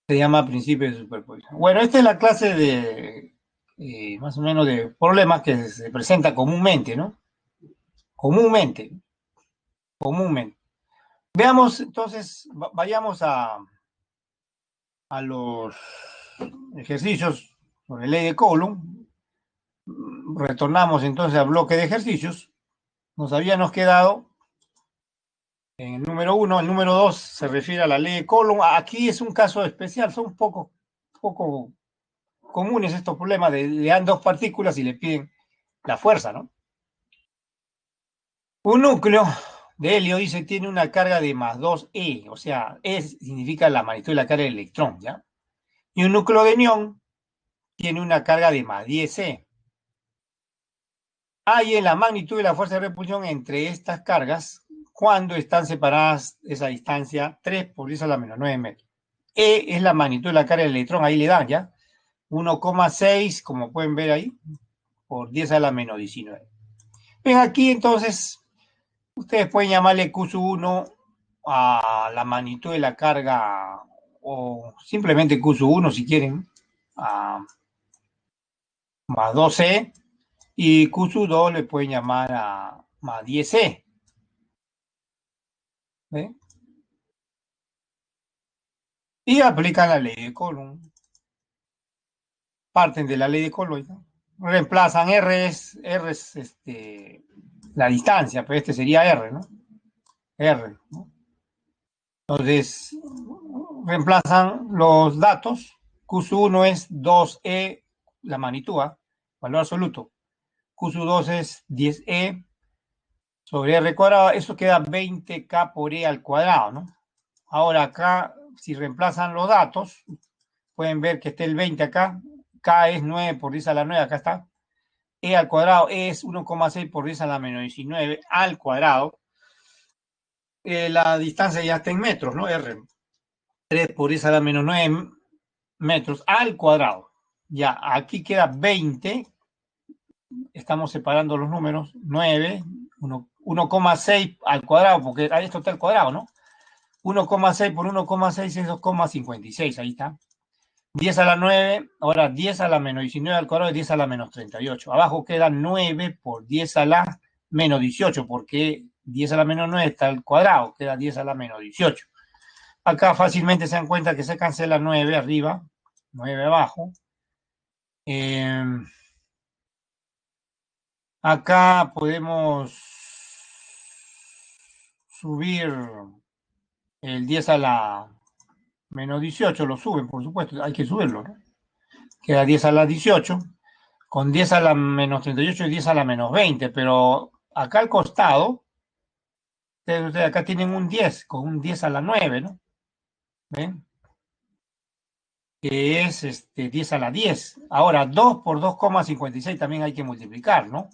se llama principio de superposición. Bueno, esta es la clase de más o menos de problemas que se presenta comúnmente, ¿no? Comúnmente. Veamos entonces, vayamos a los ejercicios sobre ley de Coulomb. Retornamos entonces al bloque de ejercicios. Nos habíamos quedado en el número 1, el número 2 se refiere a la ley de Coulomb. Aquí es un caso especial, son poco comunes estos problemas, le dan dos partículas y le piden la fuerza, ¿no? Un núcleo de helio, dice, tiene una carga de más 2e, o sea, E significa la magnitud de la carga del electrón, ¿ya? Y un núcleo de neón tiene una carga de más 10e. Hay en la magnitud de la fuerza de repulsión entre estas cargas cuando están separadas esa distancia 3 por 10 a la menos 9 metros. E es la magnitud de la carga del electrón, ahí le dan, ¿ya? 1,6, como pueden ver ahí, por 10 a la menos 19. Bien, aquí entonces ustedes pueden llamarle Q1 a la magnitud de la carga, o simplemente Q1 si quieren, más 12, y Q2 le pueden llamar a más 10C. ¿Ve? Y aplican la ley de Coulomb. Parten de la ley de Coulomb, ¿no? Reemplazan R es la distancia, pero este sería R, ¿no? R, ¿no? Entonces, reemplazan los datos. Q1 es 2E, la magnitud, valor absoluto. Q2 es 10E sobre R cuadrado. Eso queda 20K por E al cuadrado, ¿no? Ahora acá, si reemplazan los datos, pueden ver que está el 20 acá. K es 9 por 10 a la 9, acá está. E al cuadrado es 1,6 por 10 a la menos 19 al cuadrado. La distancia ya está en metros, ¿no? R. 3 por 10 a la menos 9 metros al cuadrado. Ya, aquí queda 20. Estamos separando los números. 9, 1,6 al cuadrado, porque esto está al cuadrado, ¿no? 1,6 por 1,6 es 2,56. Ahí está. 10 a la 9, ahora 10 a la menos 19 al cuadrado es 10 a la menos 38. Abajo queda 9 por 10 a la menos 18, porque 10 a la menos 9 está al cuadrado, queda 10 a la menos 18. Acá fácilmente se dan cuenta que se cancela 9 arriba, 9 abajo. Acá podemos subir el 10 a la menos 18, lo suben, por supuesto, hay que subirlo, ¿no? Queda 10 a la 18, con 10 a la menos 38 y 10 a la menos 20, pero acá al costado, ustedes acá tienen un 10, con un 10 a la 9, ¿no? ¿Ven? Que es 10 a la 10. Ahora, 2 por 2,56 también hay que multiplicar, ¿no?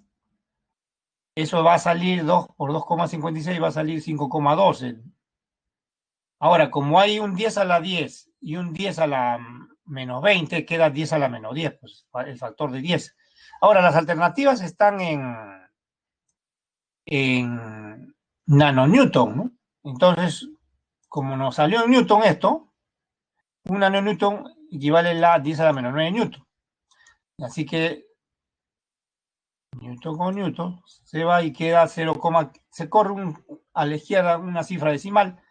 Eso va a salir 2 por 2,56, va a salir 5,12. Ahora, como hay un 10 a la 10 y un 10 a la menos 20, queda 10 a la menos 10, pues el factor de 10. Ahora, las alternativas están en nanonewton, ¿no? Entonces, como nos salió en newton esto, un nanonewton equivale a 10 a la menos 9 newton. Así que newton con newton se va y queda 0, se corre a la izquierda una cifra decimal,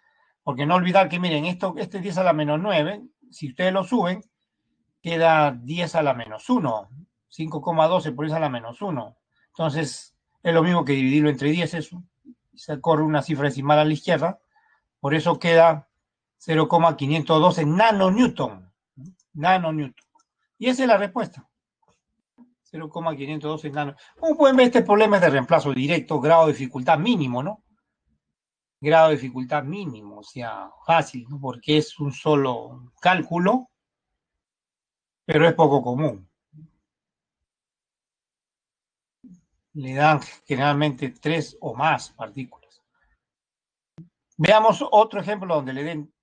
porque no olvidar que miren, este 10 a la menos 9, si ustedes lo suben, queda 10 a la menos 1, 5,12 por 10 a la menos 1. Entonces, es lo mismo que dividirlo entre 10 eso. Se corre una cifra decimal a la izquierda, por eso queda 0,512 nanonewton. Nanonewton. Y esa es la respuesta. 0,512 nano. Como pueden ver, este problema es de reemplazo directo, grado de dificultad mínimo, ¿no? Grado de dificultad mínimo, o sea, fácil, ¿no? Porque es un solo cálculo, pero es poco común. Le dan generalmente 3 o más partículas. Veamos otro ejemplo donde le den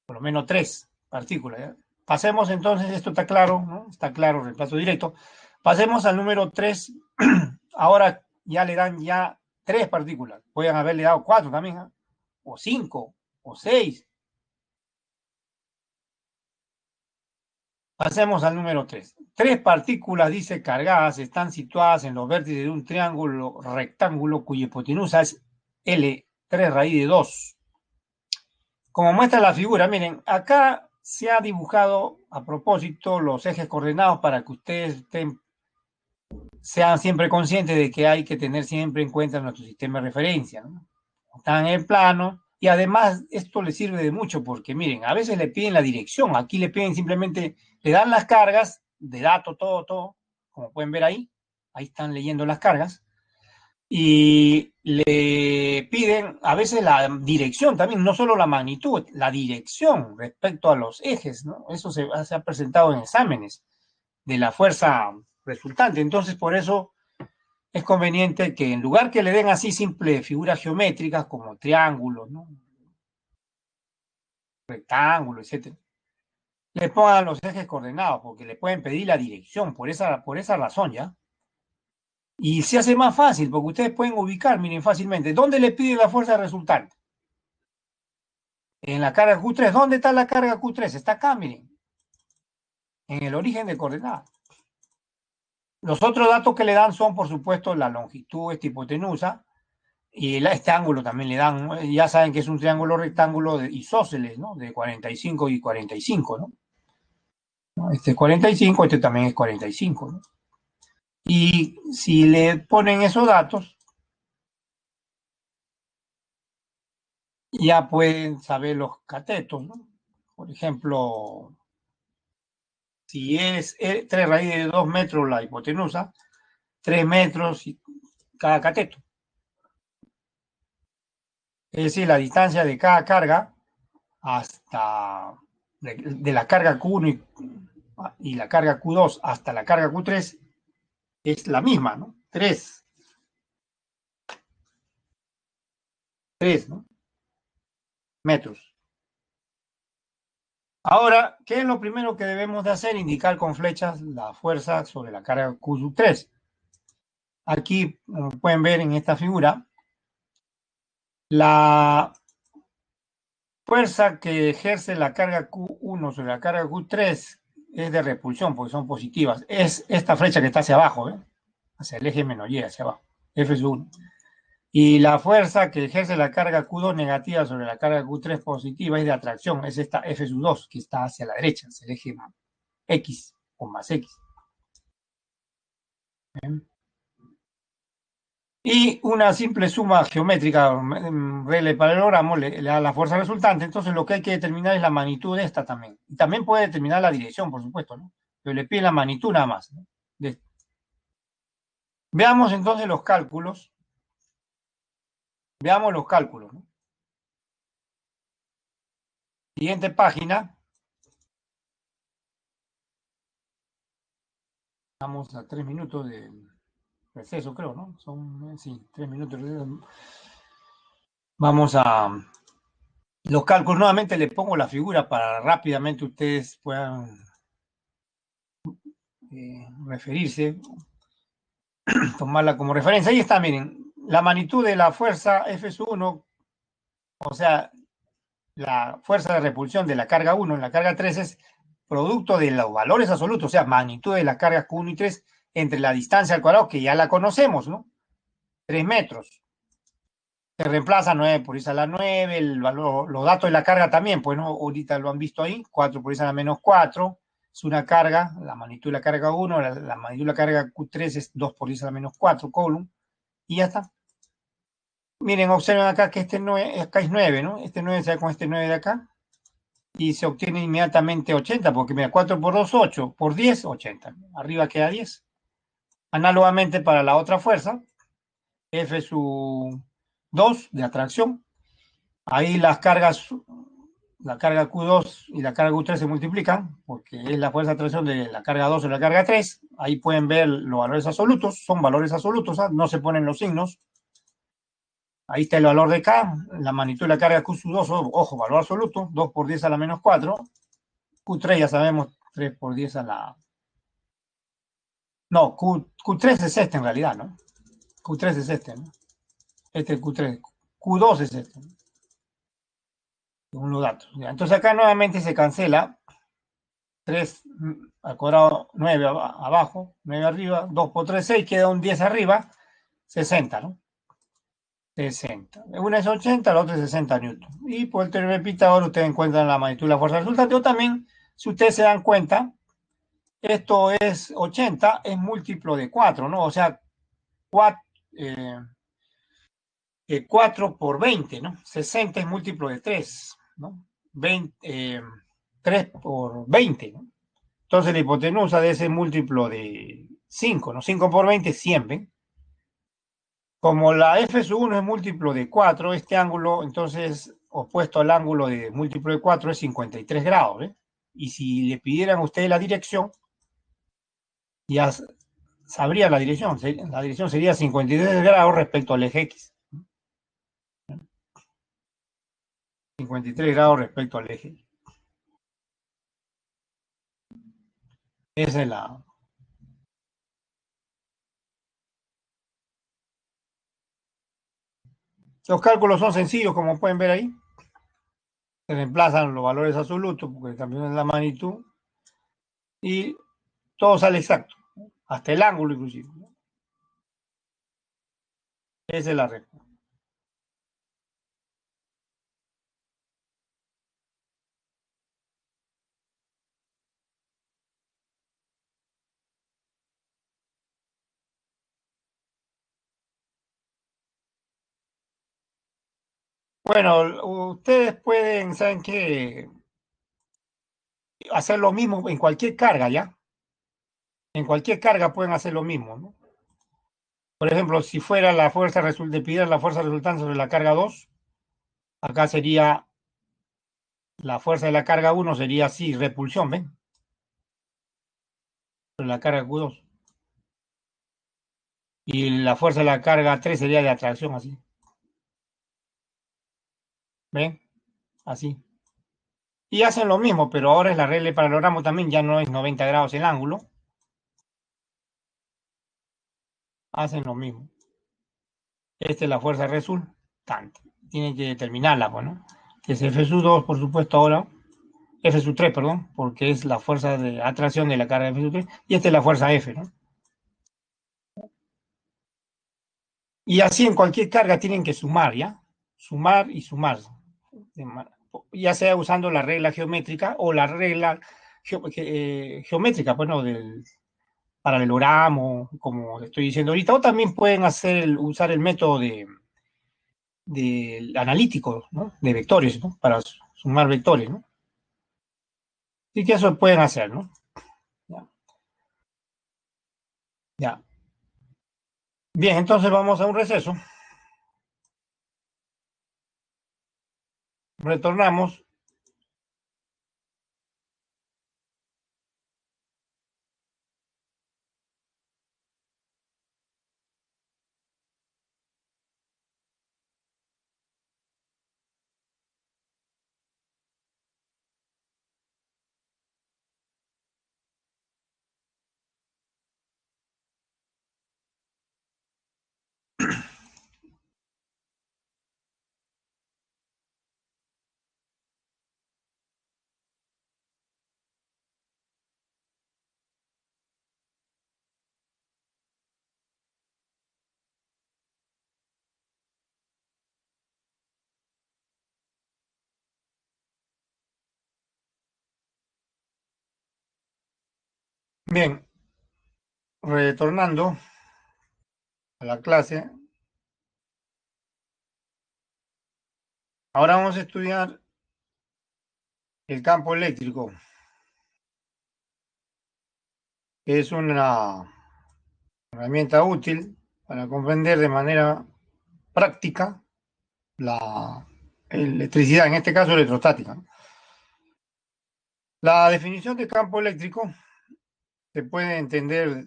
por lo menos 3 partículas. ¿Ya? Pasemos entonces, esto está claro, ¿no? Está claro, reemplazo directo. Pasemos al número 3. Ahora ya le dan ya 3 partículas. Pueden haberle dado 4 también, ¿eh? O 5, o 6. Pasemos al número 3. 3 partículas, dice, cargadas, están situadas en los vértices de un triángulo rectángulo cuya hipotenusa es L, 3 raíz de 2. Como muestra la figura, miren, acá se ha dibujado a propósito los ejes coordenados para que ustedes sean siempre conscientes de que hay que tener siempre en cuenta nuestro sistema de referencia, ¿no? Están en el plano y además esto les sirve de mucho porque, miren, a veces le piden la dirección, aquí le piden simplemente, le dan las cargas de datos, todo, como pueden ver ahí están leyendo las cargas, y le piden a veces la dirección también, no solo la magnitud, la dirección respecto a los ejes, ¿no? Eso se ha presentado en exámenes de la fuerza resultante, entonces por eso es conveniente que en lugar que le den así simples figuras geométricas como triángulos, ¿no? Rectángulos, etcétera, le pongan los ejes coordenados porque le pueden pedir la dirección por esa razón, ¿ya? Y se hace más fácil porque ustedes pueden ubicar, miren, fácilmente, ¿dónde le piden la fuerza resultante? En la carga Q3. ¿Dónde está la carga Q3? Está acá, miren, en el origen de coordenadas. Los otros datos que le dan son, por supuesto, la longitud, esta hipotenusa, y este ángulo también le dan, ¿no? Ya saben que es un triángulo rectángulo de isósceles, ¿no? De 45 y 45, ¿no? Este es 45, este también es 45, ¿no? Y si le ponen esos datos, ya pueden saber los catetos, ¿no? Por ejemplo, si es 3 raíz de 2 metros la hipotenusa, 3 metros cada cateto. Es decir, la distancia de cada carga hasta de la carga Q1 y la carga Q2 hasta la carga Q3 es la misma, ¿no? 3, ¿no? Metros. Ahora, ¿qué es lo primero que debemos de hacer? Indicar con flechas la fuerza sobre la carga Q3. Aquí, como pueden ver en esta figura, la fuerza que ejerce la carga Q1 sobre la carga Q3 es de repulsión, porque son positivas. Es esta flecha que está hacia abajo, ¿eh? Hacia el eje menos Y, hacia abajo, F1. Y la fuerza que ejerce la carga Q2 negativa sobre la carga Q3 positiva es de atracción, es esta F2 que está hacia la derecha, hacia el eje X o más X. ¿Bien? Y una simple suma geométrica, regla de paralelogramo, le da la fuerza resultante. Entonces lo que hay que determinar es la magnitud de esta también. Y también puede determinar la dirección, por supuesto, ¿no? Pero le pide la magnitud nada más, ¿no? Veamos entonces los cálculos. Veamos los cálculos, ¿no? Siguiente página. Estamos a 3 minutos de receso, creo, ¿no? Son, sí, 3 minutos de receso. Vamos a los cálculos. Nuevamente le pongo la figura para rápidamente ustedes puedan referirse, tomarla como referencia. Ahí está, miren, la magnitud de la fuerza F1, o sea, la fuerza de repulsión de la carga 1 en la carga 3 es producto de los valores absolutos, o sea, magnitud de las cargas Q1 y 3 entre la distancia al cuadrado, que ya la conocemos, ¿no? 3 metros. Se reemplaza 9 por I a la 9, el valor, los datos de la carga también, pues no, ahorita lo han visto ahí, 4 por I a la menos 4, es una carga, la magnitud de la carga 1, la magnitud de la carga Q3 es 2 por I a la menos 4, Coulomb, y ya está. Miren, observen acá que este 9, acá es 9, ¿no? Este 9 se da con este 9 de acá y se obtiene inmediatamente 80, porque mira, 4 por 2, 8, por 10, 80. Arriba queda 10. Análogamente para la otra fuerza, F su 2 de atracción, ahí las cargas, la carga Q2 y la carga Q3 se multiplican, porque es la fuerza de atracción de la carga 2 o la carga 3. Ahí pueden ver los valores absolutos, son valores absolutos, ¿ah? No se ponen los signos. Ahí está el valor de K, la magnitud de la carga Q sub 2, ojo, valor absoluto, 2 por 10 a la menos 4. Q3 ya sabemos, 3 por 10 a la... No, Q3 es este en realidad, ¿no? Q3 es este, ¿no? Este es Q3. Q2 es este, ¿no? Según los datos. ¿Ya? Entonces acá nuevamente se cancela 3 al cuadrado, 9 abajo, 9 arriba, 2 por 3, 6, queda un 10 arriba, 60, ¿no? 60. Una es 80, la otra es 60 newton. Y por el teorema de Pitágoras ustedes encuentran la magnitud de la fuerza resultante. O también, si ustedes se dan cuenta, esto es 80, es múltiplo de 4, ¿no? O sea, 4, 4 por 20, ¿no? 60 es múltiplo de 3, ¿no? 20, 3 por 20, ¿no? Entonces la hipotenusa de ese múltiplo de 5, ¿no? 5 por 20 100, ¿ven? Como la f sub 1 es múltiplo de 4, este ángulo, entonces, opuesto al ángulo de múltiplo de 4 es 53 grados, ¿ven? Y si le pidieran a ustedes la dirección, ya sabría la dirección. La dirección sería 53 grados respecto al eje X. 53 grados respecto al eje. Esa es la... Los cálculos son sencillos, como pueden ver ahí. Se reemplazan los valores absolutos, porque también es la magnitud, y todo sale exacto, hasta el ángulo inclusive. Esa es la respuesta. Bueno, ustedes pueden, ¿saben qué? Hacer lo mismo en cualquier carga, ¿ya? En cualquier carga pueden hacer lo mismo, ¿no? Por ejemplo, si fuera la fuerza de pidiera la fuerza resultante sobre la carga 2, acá sería la fuerza de la carga 1 sería así, repulsión, ¿ven? Sobre la carga Q2. Y la fuerza de la carga 3 sería de atracción, así. ¿Ven? Así. Y hacen lo mismo, pero ahora es la regla de paralelogramo también, ya no es 90 grados el ángulo. Hacen lo mismo. Esta es la fuerza resultante. Tienen que determinarla, pues, ¿no? Que es F sub 2, por supuesto, ahora. F sub 3, perdón, porque es la fuerza de atracción de la carga F sub 3. Y esta es la fuerza F, ¿no? Y así en cualquier carga tienen que sumar, ¿ya? Sumar y sumar. Ya sea usando la regla geométrica o la regla geométrica, pues, ¿no? Del paralelogramo, como estoy diciendo ahorita. O también pueden usar el método de analítico, ¿no? De vectores, ¿no? Para sumar vectores, ¿no? Así que eso pueden hacer, ¿no? Ya. Ya. Bien, entonces vamos a un receso. Retornamos. Bien, retornando a la clase. Ahora vamos a estudiar el campo eléctrico, que es una herramienta útil para comprender de manera práctica la electricidad, en este caso electrostática. La definición de campo eléctrico se puede entender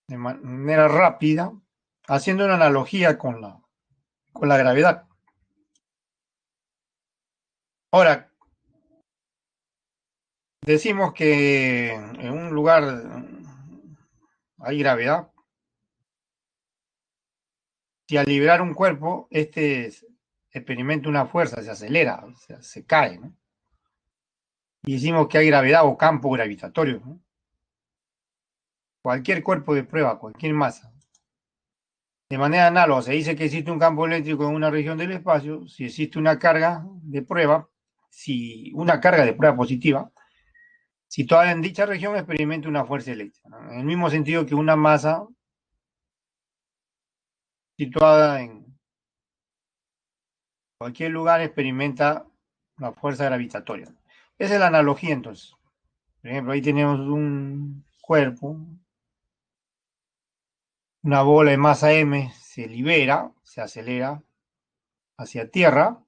de manera rápida haciendo una analogía con la gravedad. Ahora, decimos que en un lugar hay gravedad. Si al liberar un cuerpo, este experimenta una fuerza, se acelera, o sea, se cae, ¿no? Y decimos que hay gravedad o campo gravitatorio, ¿no? Cualquier cuerpo de prueba, cualquier masa. De manera análoga, se dice que existe un campo eléctrico en una región del espacio si existe una carga de prueba, si una carga de prueba positiva, situada en dicha región experimenta una fuerza eléctrica, ¿no? En el mismo sentido que una masa situada en cualquier lugar experimenta una fuerza gravitatoria. Esa es la analogía entonces. Por ejemplo, ahí tenemos un cuerpo, una bola de masa m se libera, se acelera hacia tierra,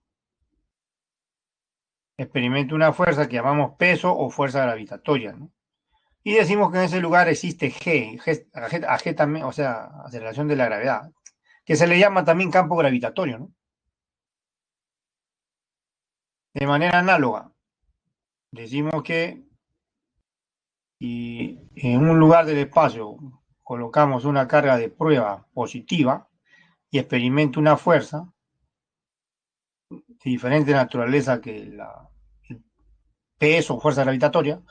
experimenta una fuerza que llamamos peso o fuerza gravitatoria, ¿no? Y decimos que en ese lugar existe G también, o sea, aceleración de la gravedad, que se le llama también campo gravitatorio, ¿no? De manera análoga, decimos que si en un lugar del espacio colocamos una carga de prueba positiva y experimenta una fuerza de diferente naturaleza que el peso o fuerza gravitatoria,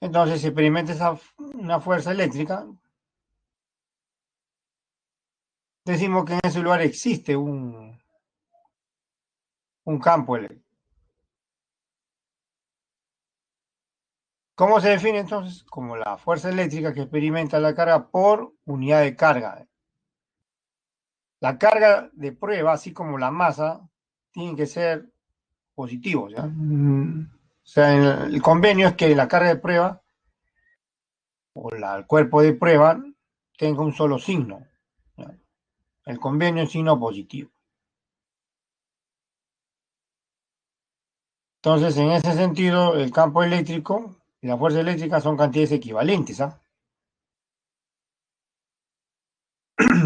entonces se experimenta una fuerza eléctrica, decimos que en ese lugar existe un campo eléctrico. ¿Cómo se define entonces? Como la fuerza eléctrica que experimenta la carga por unidad de carga. La carga de prueba, así como la masa, tienen que ser positivos, ¿ya? O sea, el convenio es que la carga de prueba o el cuerpo de prueba tenga un solo signo, ¿ya? El convenio es signo positivo. Entonces, en ese sentido, el campo eléctrico y la fuerza eléctrica son cantidades equivalentes, ¿ah?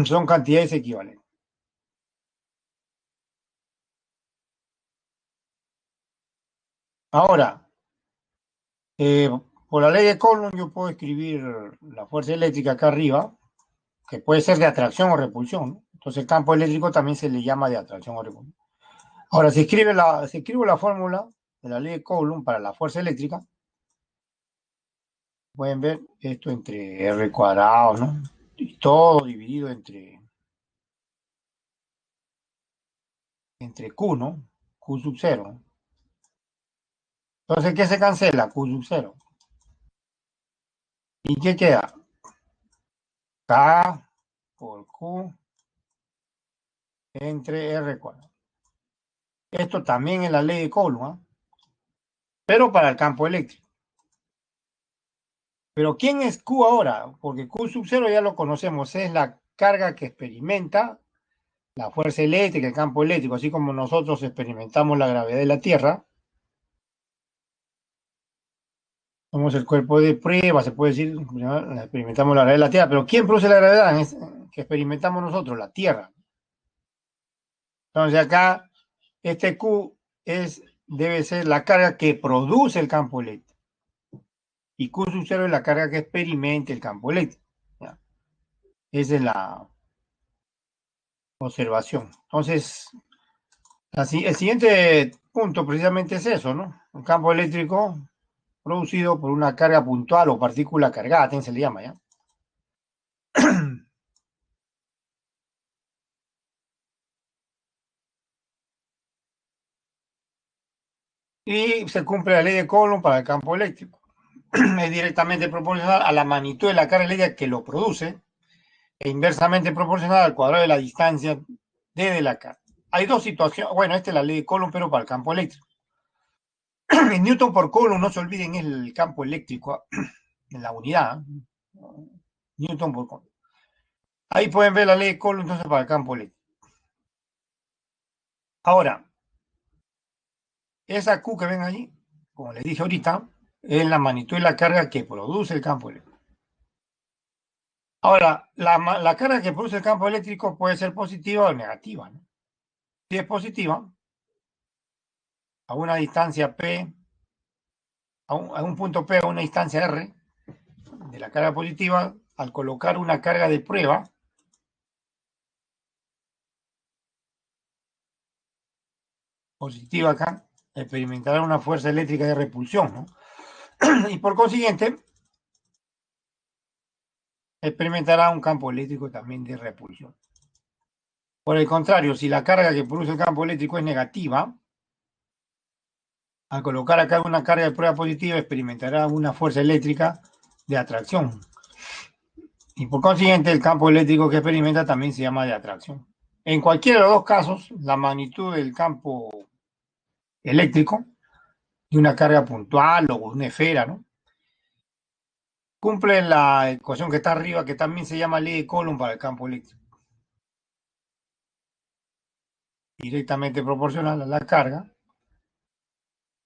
Son cantidades equivalentes. Ahora, eh, por la ley de Coulomb yo puedo escribir la fuerza eléctrica acá arriba, que puede ser de atracción o repulsión, ¿no? Entonces el campo eléctrico también se le llama de atracción o repulsión. Ahora, si escribo la fórmula de la ley de Coulomb para la fuerza eléctrica, pueden ver esto entre R cuadrado, ¿no? Y todo dividido entre Q, ¿no? Q sub 0. Entonces, ¿qué se cancela? Q sub 0. ¿Y qué queda? K por Q entre R cuadrado. Esto también es la ley de Coulomb, ¿eh? Pero para el campo eléctrico. Pero ¿quién es Q ahora? Porque Q sub 0 ya lo conocemos, es la carga que experimenta la fuerza eléctrica, el campo eléctrico, así como nosotros experimentamos la gravedad de la Tierra. Somos el cuerpo de prueba, se puede decir, ¿no? Experimentamos la gravedad de la Tierra, pero ¿quién produce la gravedad que experimentamos nosotros? La Tierra. Entonces acá, este Q debe ser la carga que produce el campo eléctrico. Y Q sub 0 es la carga que experimenta el campo eléctrico. ¿Ya? Esa es la observación. Entonces, el siguiente punto precisamente es eso, ¿no? Un campo eléctrico producido por una carga puntual o partícula cargada, también se le llama, ¿ya? Y se cumple la ley de Coulomb para el campo eléctrico. Es directamente proporcional a la magnitud de la carga eléctrica que lo produce e inversamente proporcional al cuadrado de la distancia desde la carga. hay dos situaciones. Bueno, esta es la ley de Coulomb, pero para el campo eléctrico. En Newton por Coulomb, no se olviden, es el campo eléctrico en la unidad. Newton por Coulomb. Ahí pueden ver la ley de Coulomb, entonces, para el campo eléctrico. Ahora, esa Q que ven allí, como les dije ahorita, es la magnitud de la carga que produce el campo eléctrico. Ahora, la carga que produce el campo eléctrico puede ser positiva o negativa, ¿no? Si es positiva, a una distancia P, a un punto P, a una distancia R de la carga positiva, al colocar una carga de prueba, positiva acá, experimentará una fuerza eléctrica de repulsión, ¿no? Y por consiguiente, experimentará un campo eléctrico también de repulsión. Por el contrario, si la carga que produce el campo eléctrico es negativa, al colocar acá una carga de prueba positiva, experimentará una fuerza eléctrica de atracción. Y por consiguiente, el campo eléctrico que experimenta también se llama de atracción. En cualquiera de los dos casos, la magnitud del campo eléctrico de una carga puntual o una esfera, ¿no?, cumple la ecuación que está arriba, que también se llama ley de Coulomb para el campo eléctrico. Directamente proporcional a la carga.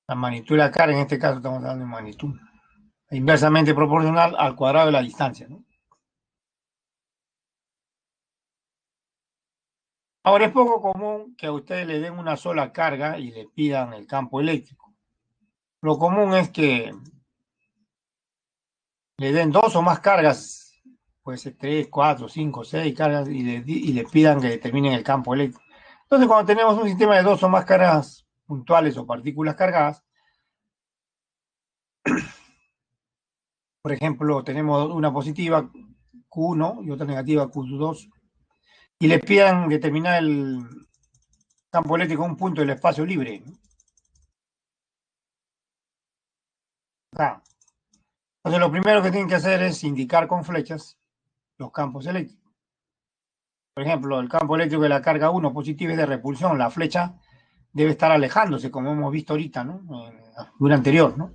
La magnitud de la carga, en este caso estamos hablando de magnitud. Inversamente proporcional al cuadrado de la distancia, ¿no? Ahora, es poco común que a ustedes le den una sola carga y le pidan el campo eléctrico. Lo común es que le den dos o más cargas, puede ser 3, 4, 5, 6 cargas, y le pidan que determinen el campo eléctrico. Entonces, cuando tenemos un sistema de dos o más cargas puntuales o partículas cargadas, por ejemplo, tenemos una positiva Q1 y otra negativa Q2, y le pidan determinar el campo eléctrico en un punto del espacio libre. Acá. Entonces, lo primero que tienen que hacer es indicar con flechas los campos eléctricos. Por ejemplo, el campo eléctrico de la carga 1 positiva es de repulsión. La flecha debe estar alejándose, como hemos visto ahorita, ¿no?, en la figura anterior, ¿no?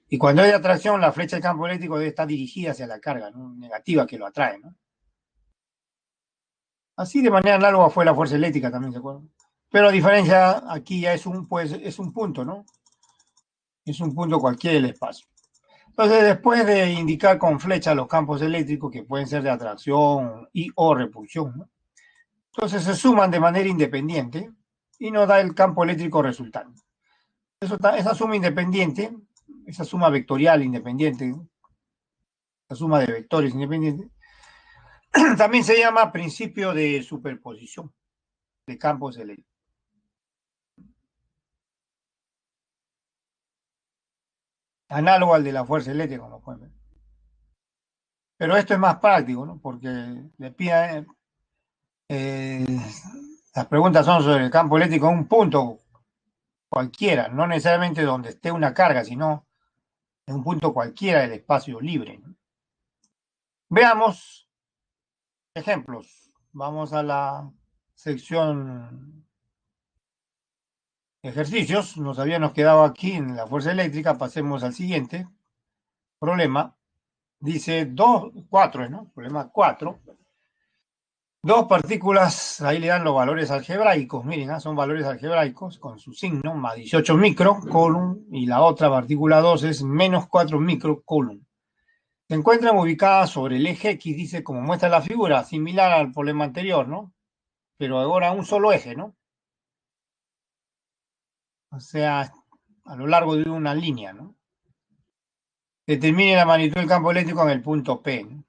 Y cuando hay de atracción, la flecha del campo eléctrico debe estar dirigida hacia la carga, ¿no?, negativa, que lo atrae, ¿no? Así, de manera análoga, fue la fuerza eléctrica también, ¿se acuerdan? Pero a diferencia, aquí ya es un punto, ¿no? Es un punto cualquiera del espacio. Entonces, después de indicar con flecha los campos eléctricos, que pueden ser de atracción y o repulsión, ¿no?, entonces se suman de manera independiente y nos da el campo eléctrico resultante. Esa suma independiente, esa suma vectorial independiente, la suma de vectores independientes, también se llama principio de superposición de campos eléctricos. Análogo al de la fuerza eléctrica, como pueden ver. Pero esto es más práctico, ¿no?, porque le piden, las preguntas son sobre el campo eléctrico en un punto cualquiera, no necesariamente donde esté una carga, sino en un punto cualquiera del espacio libre, ¿no? Veamos ejemplos. Vamos a la sección ejercicios. Nos habíamos quedado aquí en la fuerza eléctrica. Pasemos al siguiente problema. Dice 4, ¿no? Problema 4. Dos partículas, ahí le dan los valores algebraicos, miren, son valores algebraicos con su signo, más 18 microcoulomb, y la otra partícula 2 es menos 4 microcoulomb. Se encuentran ubicadas sobre el eje X, dice, como muestra la figura, similar al problema anterior, ¿no? Pero ahora un solo eje, ¿no? O sea, a lo largo de una línea, ¿no? Determine la magnitud del campo eléctrico en el punto P, ¿no?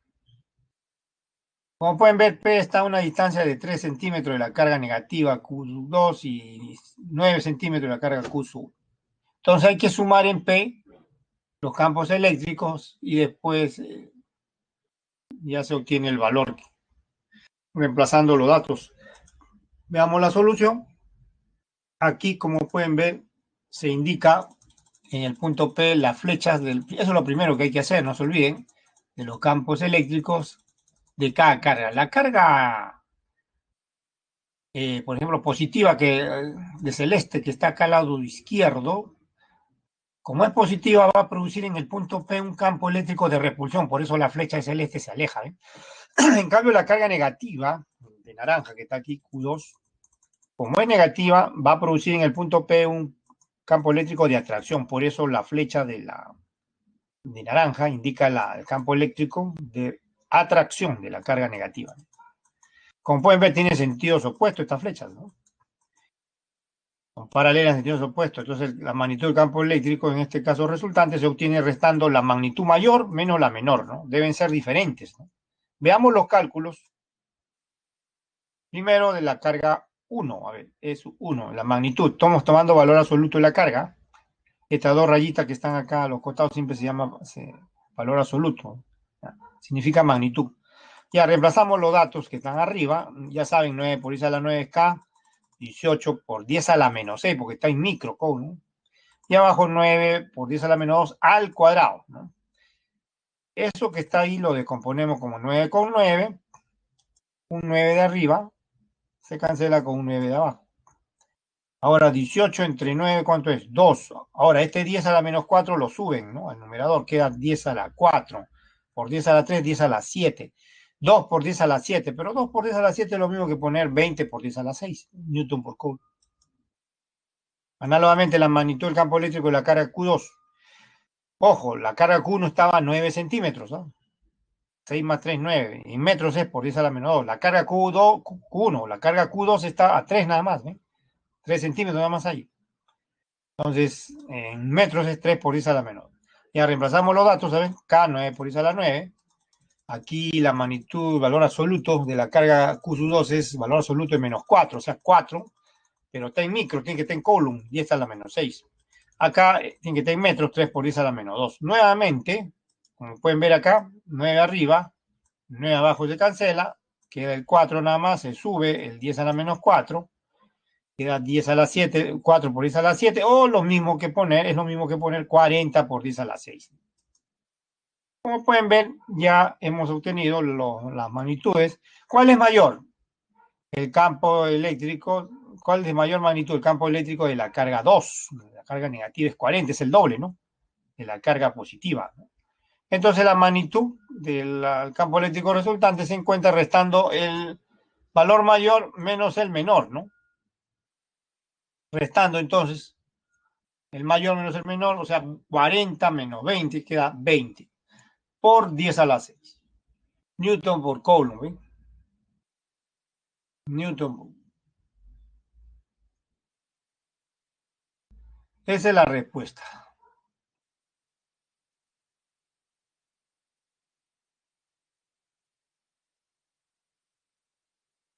Como pueden ver, P está a una distancia de 3 centímetros de la carga negativa Q2 y 9 centímetros de la carga Q1. Entonces hay que sumar en P los campos eléctricos y después ya se obtiene el valor reemplazando los datos. Veamos la solución. Aquí, como pueden ver, se indica en el punto P las flechas eso es lo primero que hay que hacer, no se olviden, de los campos eléctricos de cada carga. La carga por ejemplo, positiva de celeste, que está acá al lado izquierdo, como es positiva, va a producir en el punto P un campo eléctrico de repulsión, por eso la flecha de celeste se aleja. ¿Eh? En cambio, la carga negativa, de naranja, que está aquí, Q2, como es negativa, va a producir en el punto P un campo eléctrico de atracción, por eso la flecha de naranja indica el campo eléctrico de atracción de la carga negativa. Como pueden ver, tiene sentidos opuestos estas flechas, ¿no? Son paralelas en sentidos opuestos. Entonces, la magnitud del campo eléctrico, en este caso resultante, se obtiene restando la magnitud mayor menos la menor, ¿no? Deben ser diferentes, ¿no? Veamos los cálculos. Primero de la carga 1, a ver, es 1, la magnitud. Estamos tomando valor absoluto de la carga. Estas dos rayitas que están acá a los costados siempre se llama valor absoluto. ¿Ya? Significa magnitud. Ya reemplazamos los datos que están arriba. Ya saben, 9 por 10 a la 9 es K, 18 por 10 a la menos 6, porque está en micro, ¿no? Y abajo 9 por 10 a la menos 2 al cuadrado, ¿no? Eso que está ahí lo descomponemos como 9 con 9. Un 9 de arriba se cancela con un 9 de abajo. Ahora 18 entre 9, ¿cuánto es? 2. Ahora este 10 a la menos 4 lo suben, ¿no? Al numerador queda 10 a la 4. Por 10 a la 3, 10 a la 7. 2 por 10 a la 7. Pero 2 por 10 a la 7 es lo mismo que poner 20 por 10 a la 6. Newton por Coulomb. Análogamente, la magnitud del campo eléctrico de la carga Q2. Ojo, la carga Q1 estaba a 9 centímetros, ¿no? 6 más 3, 9. En metros es por 10 a la menos 2. La carga Q1, la carga Q2 está a 3 nada más, ¿eh? 3 centímetros nada más ahí. Entonces, en metros es 3 por 10 a la menos 2. Ya reemplazamos los datos, ¿saben? K, 9 por 10 a la 9. Aquí la magnitud, valor absoluto de la carga Q2 es valor absoluto de menos 4, o sea, 4. Pero está en micro, tiene que estar en Coulomb, 10 a la menos 6. Acá tiene que estar en metros, 3 por 10 a la menos 2. Nuevamente, como pueden ver acá, 9 arriba, 9 abajo se cancela, queda el 4 nada más, se sube el 10 a la menos 4, queda 10 a la 7, 4 por 10 a la 7, o lo mismo que poner, es lo mismo que poner 40 por 10 a la 6. Como pueden ver, ya hemos obtenido las magnitudes. ¿Cuál es mayor? El campo eléctrico. ¿Cuál es de mayor magnitud? El campo eléctrico de la carga 2. La carga negativa es 40, es el doble, ¿no? De la carga positiva, ¿no? Entonces la magnitud del campo eléctrico resultante se encuentra restando el valor mayor menos el menor, ¿no? Restando entonces el mayor menos el menor, o sea, 40 menos 20 queda 20 por 10 a la 6. Newton por Coulomb, ¿eh? Newton. Esa es la respuesta.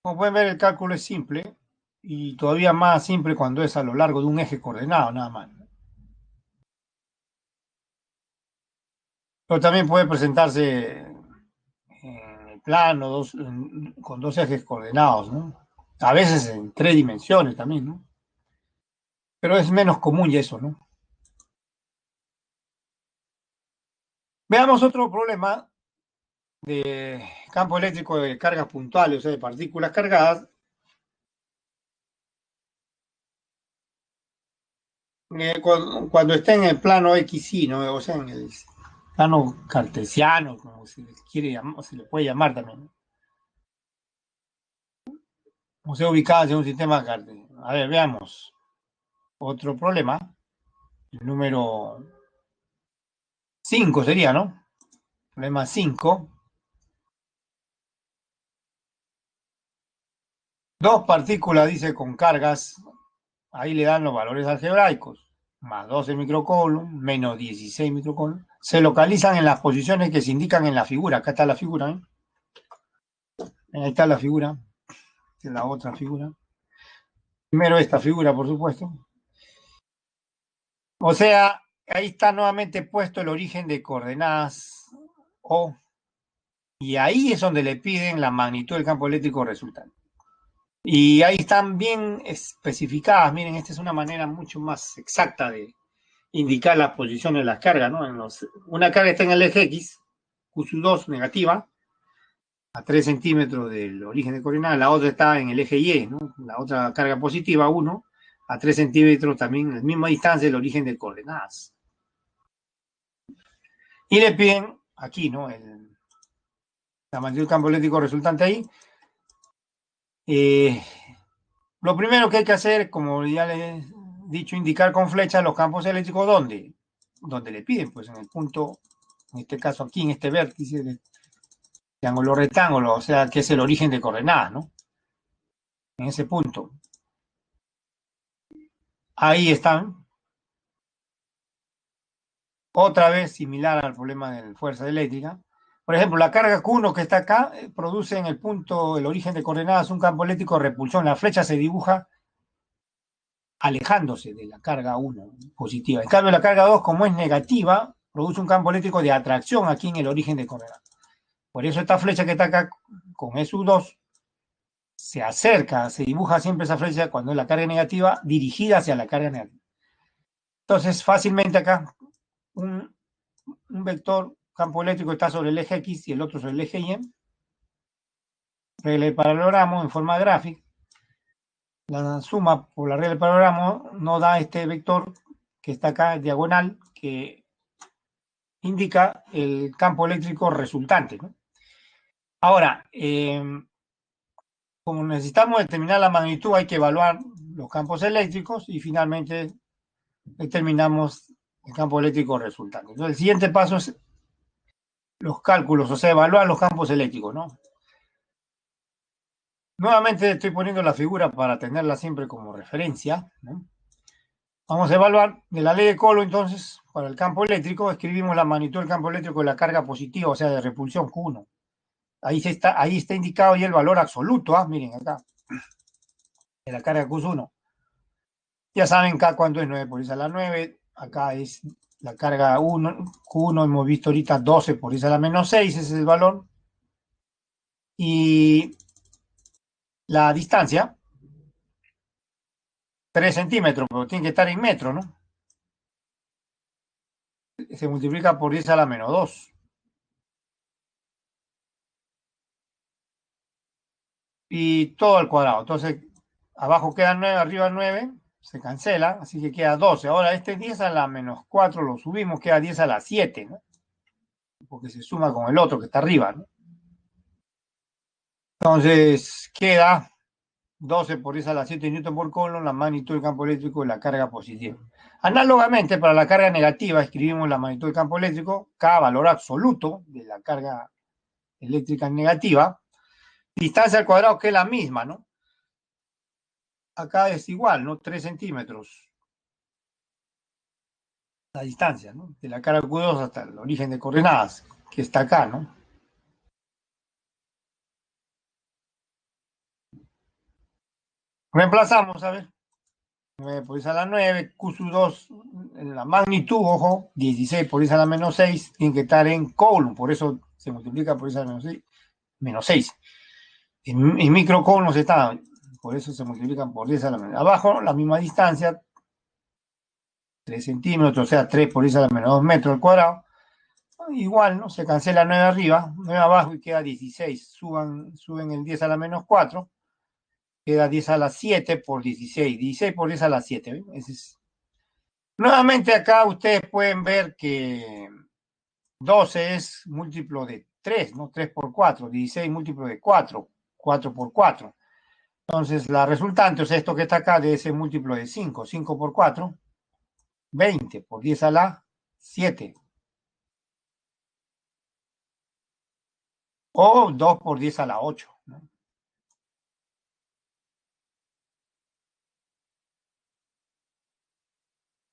Como pueden ver, el cálculo es simple y todavía más simple cuando es a lo largo de un eje coordenado, nada más. Pero también puede presentarse en el plano con dos ejes coordenados, ¿no? A veces en 3 dimensiones también, ¿no? Pero es menos común y eso, ¿no? Veamos otro problema de campo eléctrico de cargas puntuales, o sea, de partículas cargadas. Cuando está en el plano XY, ¿no? O sea, en el plano cartesiano, como se le quiere llamar, se le puede llamar también, ¿no? O sea, ubicadas en un sistema cartesiano. A ver, veamos. Otro problema, el número 5 sería, ¿no? Problema 5. Dos partículas, dice, con cargas, ahí le dan los valores algebraicos, más 12 microcoulomb, menos 16 microcoulomb, se localizan en las posiciones que se indican en la figura. Acá está la figura, ¿eh? Ahí está la figura, esta es la otra figura. Primero esta figura, por supuesto. O sea, ahí está nuevamente puesto el origen de coordenadas O, y ahí es donde le piden la magnitud del campo eléctrico resultante. Y ahí están bien especificadas. Miren, esta es una manera mucho más exacta de indicar las posiciones de las cargas, ¿no? Una carga está en el eje X, Q2 negativa, a 3 centímetros del origen de coordenadas, la otra está en el eje Y, ¿no? La otra carga positiva, 1, a 3 centímetros también, en la misma distancia del origen de coordenadas. Y le piden aquí, ¿no? La magnitud del campo eléctrico resultante ahí. Lo primero que hay que hacer, como ya les he dicho, indicar con flecha los campos eléctricos, ¿dónde? Donde le piden, pues en el punto, en este caso aquí, en este vértice de triángulo rectángulo, o sea, que es el origen de coordenadas, ¿no? En ese punto. Ahí están. Otra vez similar al problema de la fuerza eléctrica. Por ejemplo, la carga Q1 que está acá produce en el punto, el origen de coordenadas, un campo eléctrico de repulsión. La flecha se dibuja alejándose de la carga 1 positiva. En cambio, la carga 2, como es negativa, produce un campo eléctrico de atracción aquí en el origen de coordenadas. Por eso esta flecha que está acá con SU2 se acerca, se dibuja siempre esa flecha cuando es la carga negativa dirigida hacia la carga negativa. Entonces, fácilmente acá un vector campo eléctrico está sobre el eje X y el otro sobre el eje Y. Regla del paralelogramo en forma gráfica. La suma por la regla del paralelogramo nos da este vector que está acá diagonal, que indica el campo eléctrico resultante, ¿no? Ahora, como necesitamos determinar la magnitud, hay que evaluar los campos eléctricos y finalmente determinamos el campo eléctrico resultante. Entonces, el siguiente paso es los cálculos, o sea, evaluar los campos eléctricos, ¿no? Nuevamente estoy poniendo la figura para tenerla siempre como referencia, ¿no? Vamos a evaluar de la ley de Coulomb, entonces, para el campo eléctrico, escribimos la magnitud del campo eléctrico de la carga positiva, o sea, de repulsión Q1. Ahí está indicado ya el valor absoluto, miren acá, de la carga Q1. Ya saben acá cuánto es 9 por 10 a la 9, acá es la carga 1, Q1 hemos visto ahorita 12 por 10 a la menos 6, ese es el valor. Y la distancia, 3 centímetros, pero tiene que estar en metro, ¿no? Se multiplica por 10 a la menos 2. Y todo al cuadrado. Entonces, abajo queda 9, arriba 9, se cancela, así que queda 12. Ahora este 10 a la menos 4 lo subimos, queda 10 a la 7, ¿no? Porque se suma con el otro que está arriba, ¿no? Entonces, queda 12 por 10 a la 7 newton por coulomb, la magnitud del campo eléctrico de la carga positiva. Análogamente, para la carga negativa, escribimos la magnitud del campo eléctrico, cada valor absoluto de la carga eléctrica negativa, distancia al cuadrado que es la misma, ¿no? Acá es igual, ¿no? 3 centímetros la distancia, ¿no? De la carga Q2 hasta el origen de coordenadas, que está acá, ¿no? Reemplazamos, a ver. 9 por 10 a la 9, Q2, la magnitud, ojo, 16 por 10 a la menos 6, tiene que estar en coulomb, por eso se multiplica por 10 a la menos 6. En microcoulombs está, por eso se multiplican por 10 a la menos. Abajo, la misma distancia, 3 centímetros, o sea, 3 por 10 a la menos 2 metros al cuadrado. Igual, ¿no? Se cancela 9 arriba, 9 abajo y queda 16. Suben el 10 a la menos 4. Queda 10 a la 7 por 16. 16 por 10 a la 7. ¿Ven? Nuevamente acá ustedes pueden ver que 12 es múltiplo de 3, ¿no? 3 por 4. 16 múltiplo de 4. 4 por 4. Entonces la resultante, o sea, esto que está acá debe ser múltiplo de 5. 5 por 4. 20 por 10 a la 7. O 2 por 10 a la 8. ¿No?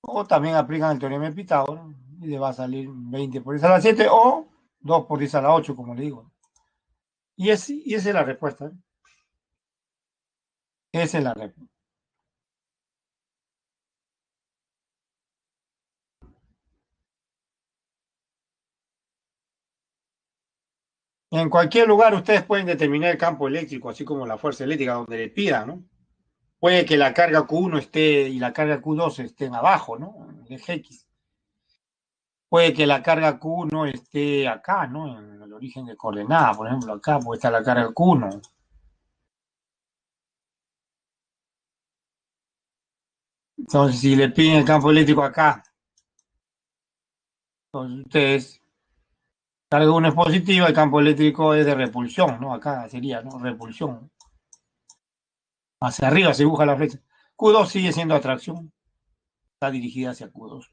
O también aplican el teorema de Pitágoras y le va a salir 20 por 10 a la 7 o 2 por 10 a la 8, como le digo. Y esa es la respuesta. ¿Eh? Esa es la respuesta. En cualquier lugar ustedes pueden determinar el campo eléctrico, así como la fuerza eléctrica, donde le pidan, ¿no? Puede que la carga Q1 esté y la carga Q2 estén abajo, ¿no? En el eje X. Puede que la carga Q1 esté acá, ¿no? En el origen de coordenada, por ejemplo, acá puede estar la carga Q1. Entonces, si le piden el campo eléctrico acá, entonces ustedes, carga 1 es positiva, el campo eléctrico es de repulsión, ¿no? Acá sería, ¿no? Repulsión. Hacia arriba se dibuja la flecha. Q2 sigue siendo atracción, está dirigida hacia Q2.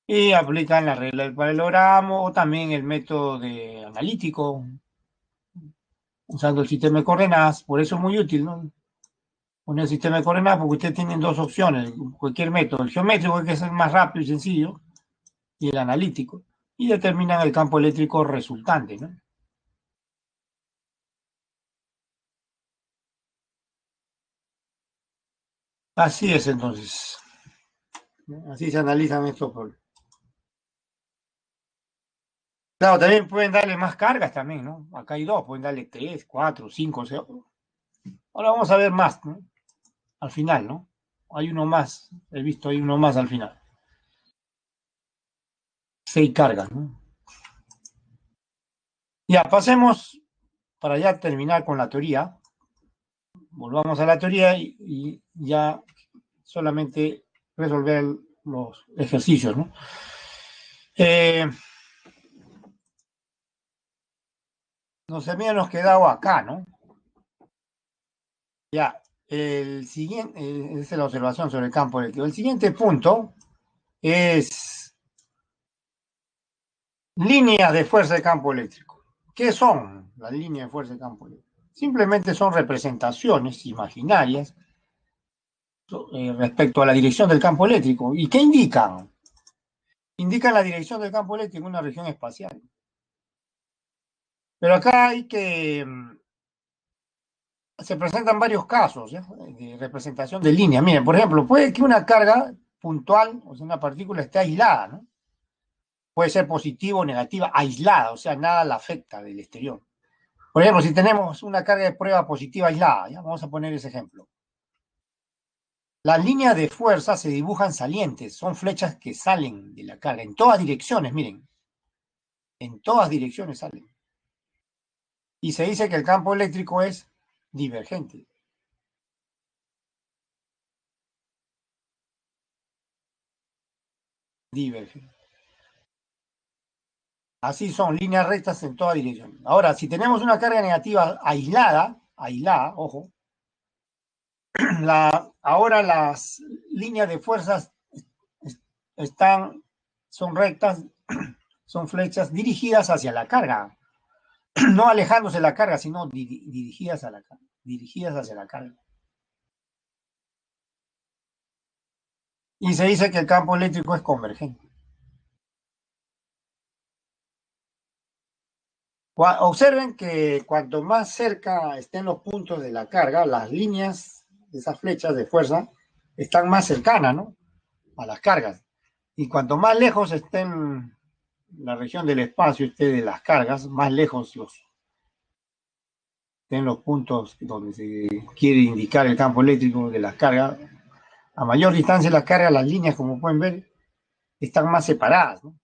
Y aplican la regla del paralelogramo o también el método de analítico, usando el sistema de coordenadas. Por eso es muy útil, ¿no? Poner el sistema de coordenadas porque ustedes tienen dos opciones, cualquier método, el geométrico que es el más rápido y sencillo, y el analítico, y determinan el campo eléctrico resultante, ¿no? Así es entonces, ¿no? Así se analizan estos problemas. Claro, también pueden darle más cargas también, ¿no? Acá hay dos, pueden darle 3, 4, 5, o sea. Ahora vamos a ver más, ¿no? Al final, ¿no? Hay uno más, he visto hay uno más al final. 6 cargas, ¿no? Ya, pasemos para ya terminar con la teoría. Volvamos a la teoría y ya solamente resolver los ejercicios, ¿no? Nos habíamos quedado acá, ¿no? Ya, el siguiente, esa es la observación sobre el campo eléctrico. El siguiente punto es líneas de fuerza de campo eléctrico. ¿Qué son las líneas de fuerza de campo eléctrico? Simplemente son representaciones imaginarias respecto a la dirección del campo eléctrico. ¿Y qué indican? Indican la dirección del campo eléctrico en una región espacial. Pero acá hay que se presentan varios casos, ¿ya? De representación de línea. Miren, por ejemplo, puede que una carga puntual, o sea, una partícula esté aislada, ¿no? Puede ser positiva o negativa, aislada, o sea, nada la afecta del exterior. Por ejemplo, si tenemos una carga de prueba positiva aislada, ¿ya? Vamos a poner ese ejemplo. Las líneas de fuerza se dibujan salientes, son flechas que salen de la carga en todas direcciones, miren, en todas direcciones salen. Y se dice que el campo eléctrico es divergente. Divergente. Así son, líneas rectas en toda dirección. Ahora, si tenemos una carga negativa aislada, ojo, ahora las líneas de fuerzas están, son rectas, son flechas dirigidas hacia la carga, no alejándose de la carga, sino dirigidas a la carga, dirigidas hacia la carga. Y se dice que el campo eléctrico es convergente. Observen que cuanto más cerca estén los puntos de la carga, las líneas, esas flechas de fuerza, están más cercanas, ¿no? A las cargas. Y cuanto más lejos estén la región del espacio esté de las cargas, más lejos estén los puntos donde se quiere indicar el campo eléctrico de las cargas. A mayor distancia de las cargas, las líneas, como pueden ver, están más separadas, ¿no?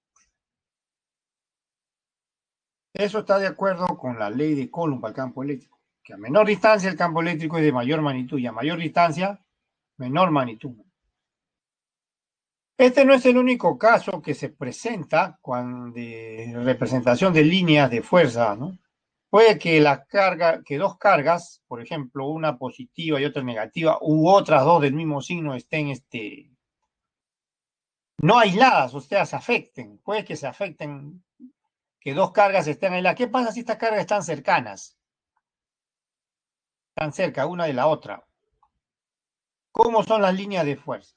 Eso está de acuerdo con la ley de Coulomb para el campo eléctrico, que a menor distancia el campo eléctrico es de mayor magnitud y a mayor distancia, menor magnitud. Este no es el único caso que se presenta cuando de representación de líneas de fuerza, ¿no? Puede que que dos cargas, por ejemplo, una positiva y otra negativa, u otras dos del mismo signo estén no aisladas, o sea, se afecten. Puede que se afecten, que dos cargas estén aisladas. ¿Qué pasa si estas cargas están cercanas? Están cerca una de la otra. ¿Cómo son las líneas de fuerza?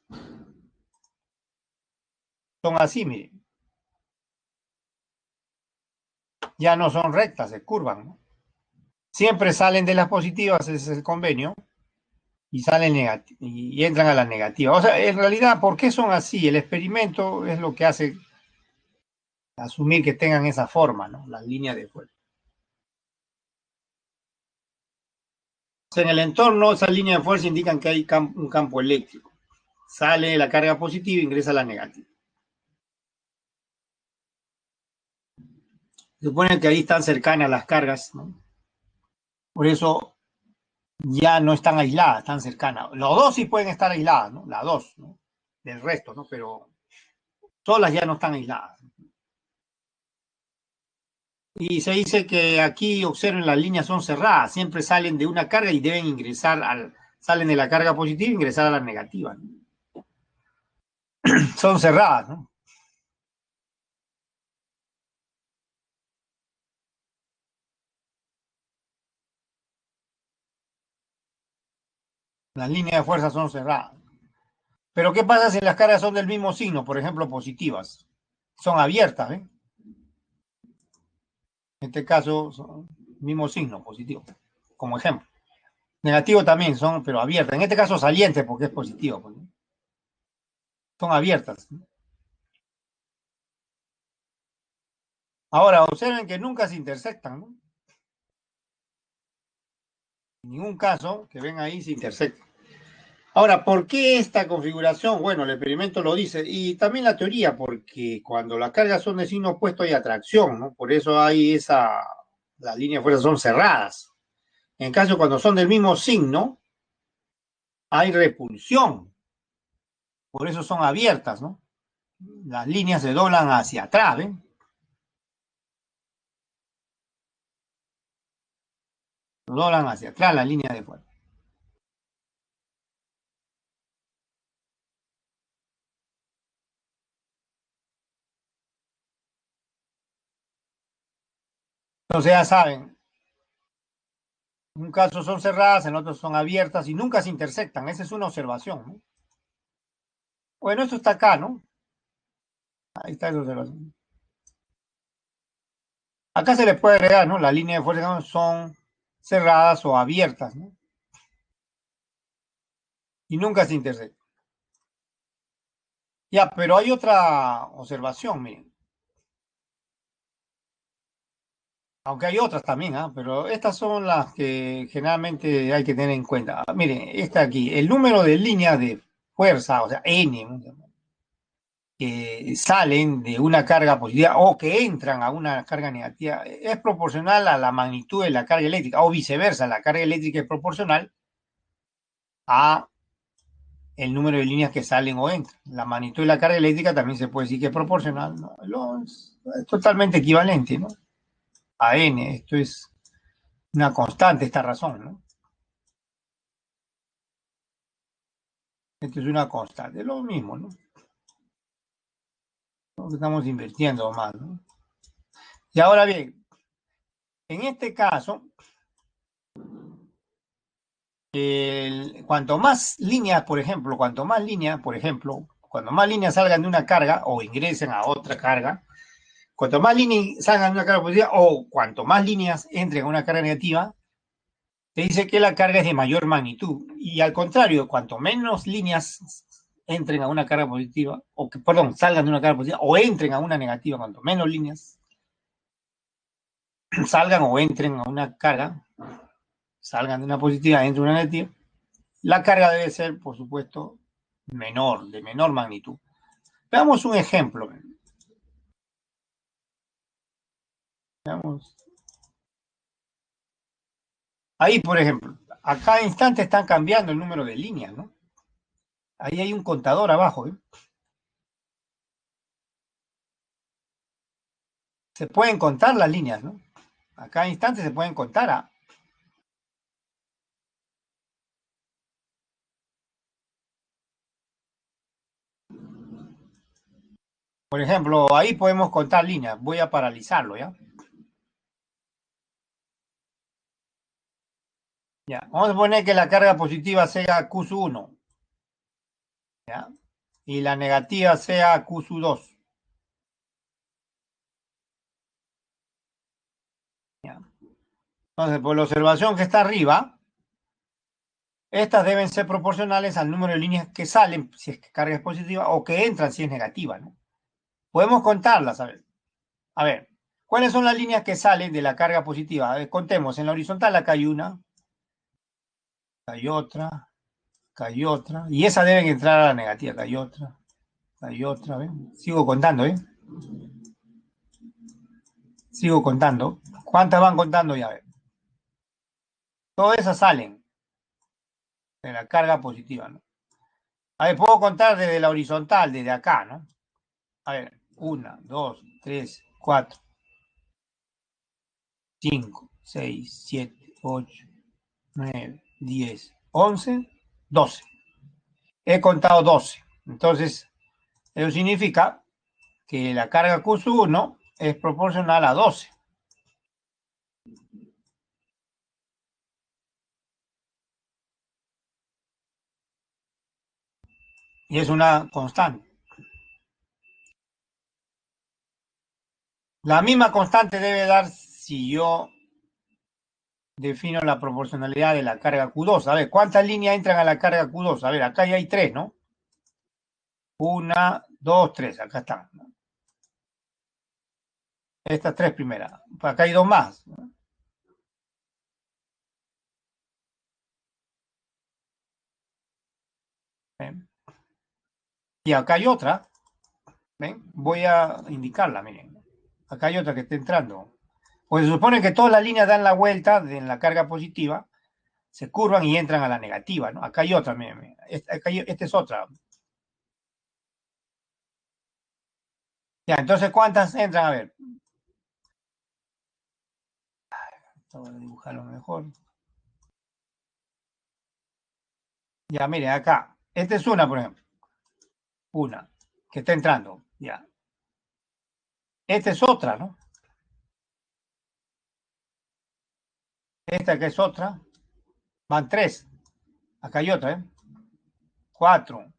Son así, miren. Ya no son rectas, se curvan, ¿no? Siempre salen de las positivas, ese es el convenio, y salen y entran a las negativas. O sea, en realidad, ¿por qué son así? El experimento es lo que hace asumir que tengan esa forma, ¿no? Las líneas de fuerza. O sea, en el entorno, esas líneas de fuerza indican que hay un campo eléctrico. Sale la carga positiva e ingresa la negativa. Se supone que ahí están cercanas las cargas, ¿no? Por eso ya no están aisladas, están cercanas. Los dos sí pueden estar aisladas, ¿no? Las dos, ¿no? Del resto, ¿no? Pero solas ya no están aisladas. Y se dice que aquí, observen, las líneas son cerradas, siempre salen de una carga y deben ingresar salen de la carga positiva e ingresar a la negativa, ¿no? Son cerradas, ¿no? Las líneas de fuerza son cerradas. Pero ¿qué pasa si las cargas son del mismo signo, por ejemplo, positivas? Son abiertas, ¿eh? En este caso, son mismo signo, positivo, como ejemplo. Negativo también son, pero abiertas. En este caso, saliente, porque es positivo, pues, ¿no? Son abiertas, ¿no? Ahora, observen que nunca se intersectan, ¿no? En ningún caso que ven ahí se intersectan. Ahora, ¿por qué esta configuración? Bueno, el experimento lo dice, y también la teoría, porque cuando las cargas son de signo opuesto hay atracción, ¿no? Por eso hay las líneas de fuerza son cerradas. En caso, cuando son del mismo signo, hay repulsión, por eso son abiertas, ¿no? Las líneas se doblan hacia atrás, ¿ven? Se doblan hacia atrás las líneas de fuerza. Entonces ya saben, en un caso son cerradas, en otro son abiertas y nunca se intersectan. Esa es una observación, ¿no? Bueno, esto está acá, ¿no? Ahí está esa observación. Acá se le puede agregar, ¿no? Las líneas de fuerza son cerradas o abiertas, ¿no? Y nunca se intersectan. Ya, pero hay otra observación, miren. Aunque hay otras también, ¿ah? Pero estas son las que generalmente hay que tener en cuenta. Miren, esta aquí, el número de líneas de fuerza, o sea, N, ¿no? Que salen de una carga positiva o que entran a una carga negativa, es proporcional a la magnitud de la carga eléctrica, o viceversa, la carga eléctrica es proporcional a el número de líneas que salen o entran. La magnitud de la carga eléctrica también se puede decir que es proporcional, ¿no? Es totalmente equivalente, ¿no? A N, esto es una constante, esta razón, ¿no? Esto es una constante, es lo mismo, ¿no? Estamos invirtiendo más, ¿no? Y ahora bien, en este caso, cuanto más líneas, por ejemplo, cuando más líneas salgan de una carga o ingresen a otra carga, cuanto más líneas salgan de una carga positiva o cuanto más líneas entren a una carga negativa, te dice que la carga es de mayor magnitud. Y al contrario, cuanto menos líneas entren a una carga positiva, perdón, salgan de una carga positiva o entren a una negativa, cuanto menos líneas salgan o entren a una carga, salgan de una positiva, entren a una negativa, la carga debe ser, por supuesto, menor, de menor magnitud. Veamos un ejemplo. Veamos. Ahí, por ejemplo, a cada instante están cambiando el número de líneas, ¿no? Ahí hay un contador abajo, ¿eh? Se pueden contar las líneas, ¿no? A cada instante se pueden contar. Por ejemplo, ahí podemos contar líneas. Voy a paralizarlo, ¿ya? Ya. Vamos a poner que la carga positiva sea Q1, ¿ya? Y la negativa sea Q2. ¿Ya? Entonces, por la observación que está arriba, estas deben ser proporcionales al número de líneas que salen, si es que carga es positiva, o que entran si es negativa, ¿no? Podemos contarlas, a ver. A ver, ¿cuáles son las líneas que salen de la carga positiva? A ver, contemos, en la horizontal acá hay una, acá hay otra, acá hay otra, y esa deben entrar a la negativa, acá hay otra, ¿ven? Sigo contando, ¿eh? Sigo contando. ¿Cuántas van contando ya? ¿Ven? Todas esas salen de la carga positiva, ¿no? A ver, puedo contar desde la horizontal, desde acá, ¿no? A ver, 1, 2, 3, 4, 5, 6, 7, 8, 9, 10, 11, 12. He contado 12. Entonces, eso significa que la carga Q sub 1 es proporcional a 12. Y es una constante. La misma constante debe dar si yo defino la proporcionalidad de la carga Q2. A ver, ¿cuántas líneas entran a la carga Q2? A ver, acá ya hay 3, ¿no? 1, 2, 3, acá están. Estas 3 primeras. Acá hay 2 más. ¿Ven? Y acá hay otra. ¿Ven? Voy a indicarla, miren. Acá hay otra que está entrando. Pues se supone que todas las líneas dan la vuelta en la carga positiva, se curvan y entran a la negativa, ¿no? Acá hay otra, miren. Esta es otra. Ya, entonces, ¿cuántas entran? A ver. Voy a dibujarlo mejor. Ya, miren, acá. Esta es una, por ejemplo. Una, que está entrando. Ya. Esta es otra, ¿no? Esta que es otra. Van 3. Acá hay otra, ¿eh? 4,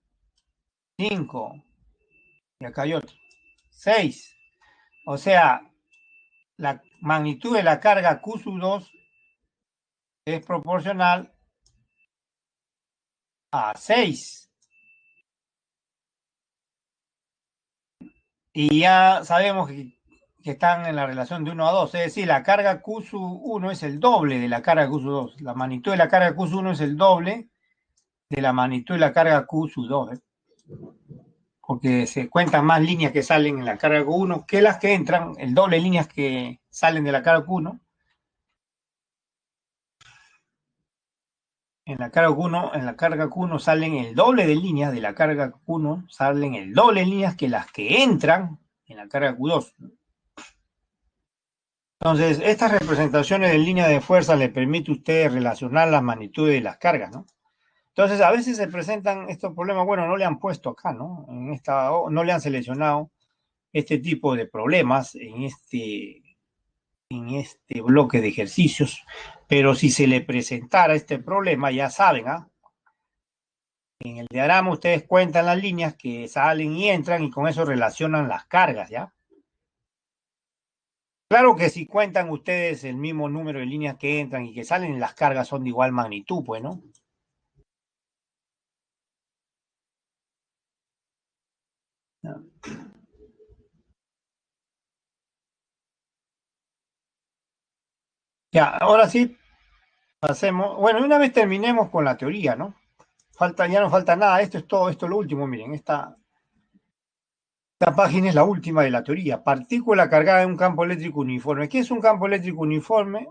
5. Y acá hay otra. 6. O sea, la magnitud de la carga Q sub 2 es proporcional a 6. Y ya sabemos que están en la relación de 1 a 2. Es decir, la carga Q sub 1 es el doble de la carga Q sub 2. La magnitud de la carga Q sub 1 es el doble de la magnitud de la carga Q sub 2. Porque se cuentan más líneas que salen en la carga Q1 que las que entran, el doble de líneas que salen de la carga Q1. En la carga Q1 salen el doble de líneas de la carga Q1, salen el doble de líneas que las que entran en la carga Q2. Entonces, estas representaciones de línea de fuerza le permite a usted relacionar las magnitudes de las cargas, ¿no? Entonces, a veces se presentan estos problemas, bueno, no le han puesto acá, ¿no? No le han seleccionado este tipo de problemas en este bloque de ejercicios, pero si se le presentara este problema, ya saben, ¿ah? En el diagrama ustedes cuentan las líneas que salen y entran y con eso relacionan las cargas, ¿ya? Claro que si cuentan ustedes el mismo número de líneas que entran y que salen, las cargas son de igual magnitud, pues, ¿no? Ya, ahora sí, pasemos. Bueno, una vez terminemos con la teoría, ¿no? Ya no falta nada. Esto es todo, esto es lo último. Miren, esta página es la última de la teoría. Partícula cargada en un campo eléctrico uniforme. ¿Qué es un campo eléctrico uniforme?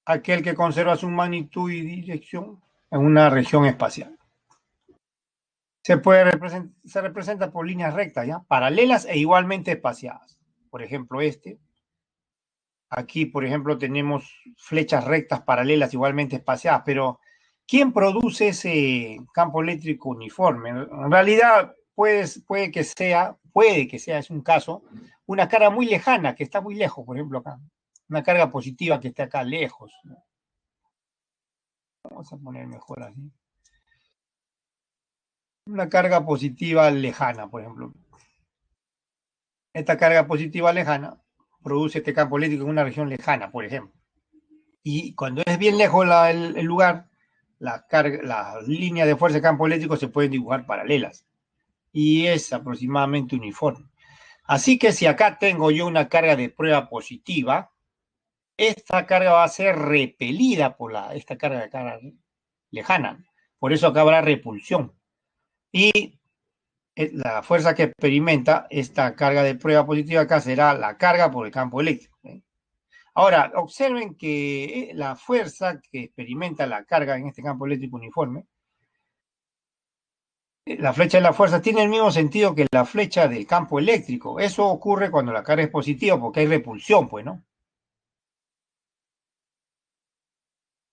Aquel que conserva su magnitud y dirección en una región espacial. Se representa por líneas rectas, ¿ya? Paralelas e igualmente espaciadas. Por ejemplo, aquí, por ejemplo, tenemos flechas rectas paralelas igualmente espaciadas, pero ¿quién produce ese campo eléctrico uniforme? En realidad puede que sea, es un caso, una carga muy lejana, que está muy lejos, por ejemplo, acá. Una carga positiva que está acá lejos. Vamos a poner mejor así. Una carga positiva lejana, por ejemplo. Esta carga positiva lejana produce este campo eléctrico en una región lejana, por ejemplo. Y cuando es bien lejos el lugar, las líneas de fuerza de campo eléctrico se pueden dibujar paralelas y es aproximadamente uniforme. Así que si acá tengo yo una carga de prueba positiva, esta carga va a ser repelida por esta carga lejana. Por eso acá habrá repulsión. Y la fuerza que experimenta esta carga de prueba positiva acá será la carga por el campo eléctrico. Ahora, observen que la fuerza que experimenta la carga en este campo eléctrico uniforme, la flecha de la fuerza tiene el mismo sentido que la flecha del campo eléctrico. Eso ocurre cuando la carga es positiva porque hay repulsión, pues, ¿no?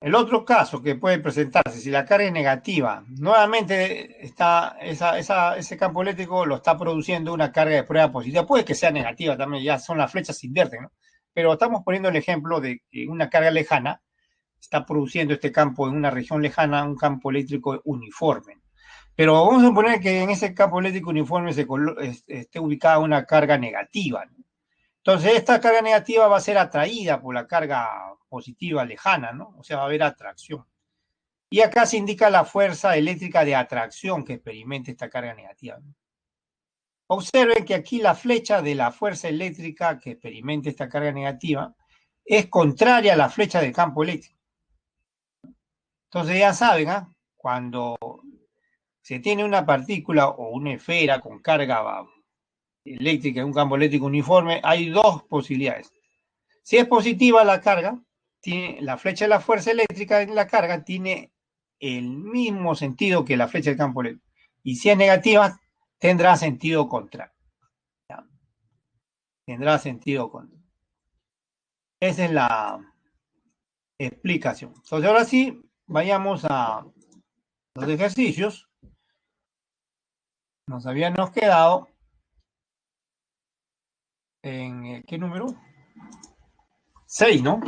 El otro caso que puede presentarse, si la carga es negativa, nuevamente ese campo eléctrico lo está produciendo una carga de prueba positiva. Puede que sea negativa también, ya son las flechas se invierten, ¿no? Pero estamos poniendo el ejemplo de que una carga lejana está produciendo este campo en una región lejana, un campo eléctrico uniforme. Pero vamos a suponer que en ese campo eléctrico uniforme esté ubicada una carga negativa, ¿no? Entonces, esta carga negativa va a ser atraída por la carga positiva lejana, ¿no? O sea, va a haber atracción. Y acá se indica la fuerza eléctrica de atracción que experimenta esta carga negativa, ¿no? Observen que aquí la flecha de la fuerza eléctrica que experimenta esta carga negativa es contraria a la flecha del campo eléctrico. Entonces ya saben, ¿eh? Cuando se tiene una partícula o una esfera con carga eléctrica en un campo eléctrico uniforme, hay dos posibilidades. Si es positiva la carga, la flecha de la fuerza eléctrica en la carga tiene el mismo sentido que la flecha del campo eléctrico. Y si es negativa, tendrá sentido contrario. Tendrá sentido contrario. Esa es la explicación. Entonces, ahora sí, vayamos a los ejercicios. Nos habíamos quedado en, ¿qué número? 6, ¿no?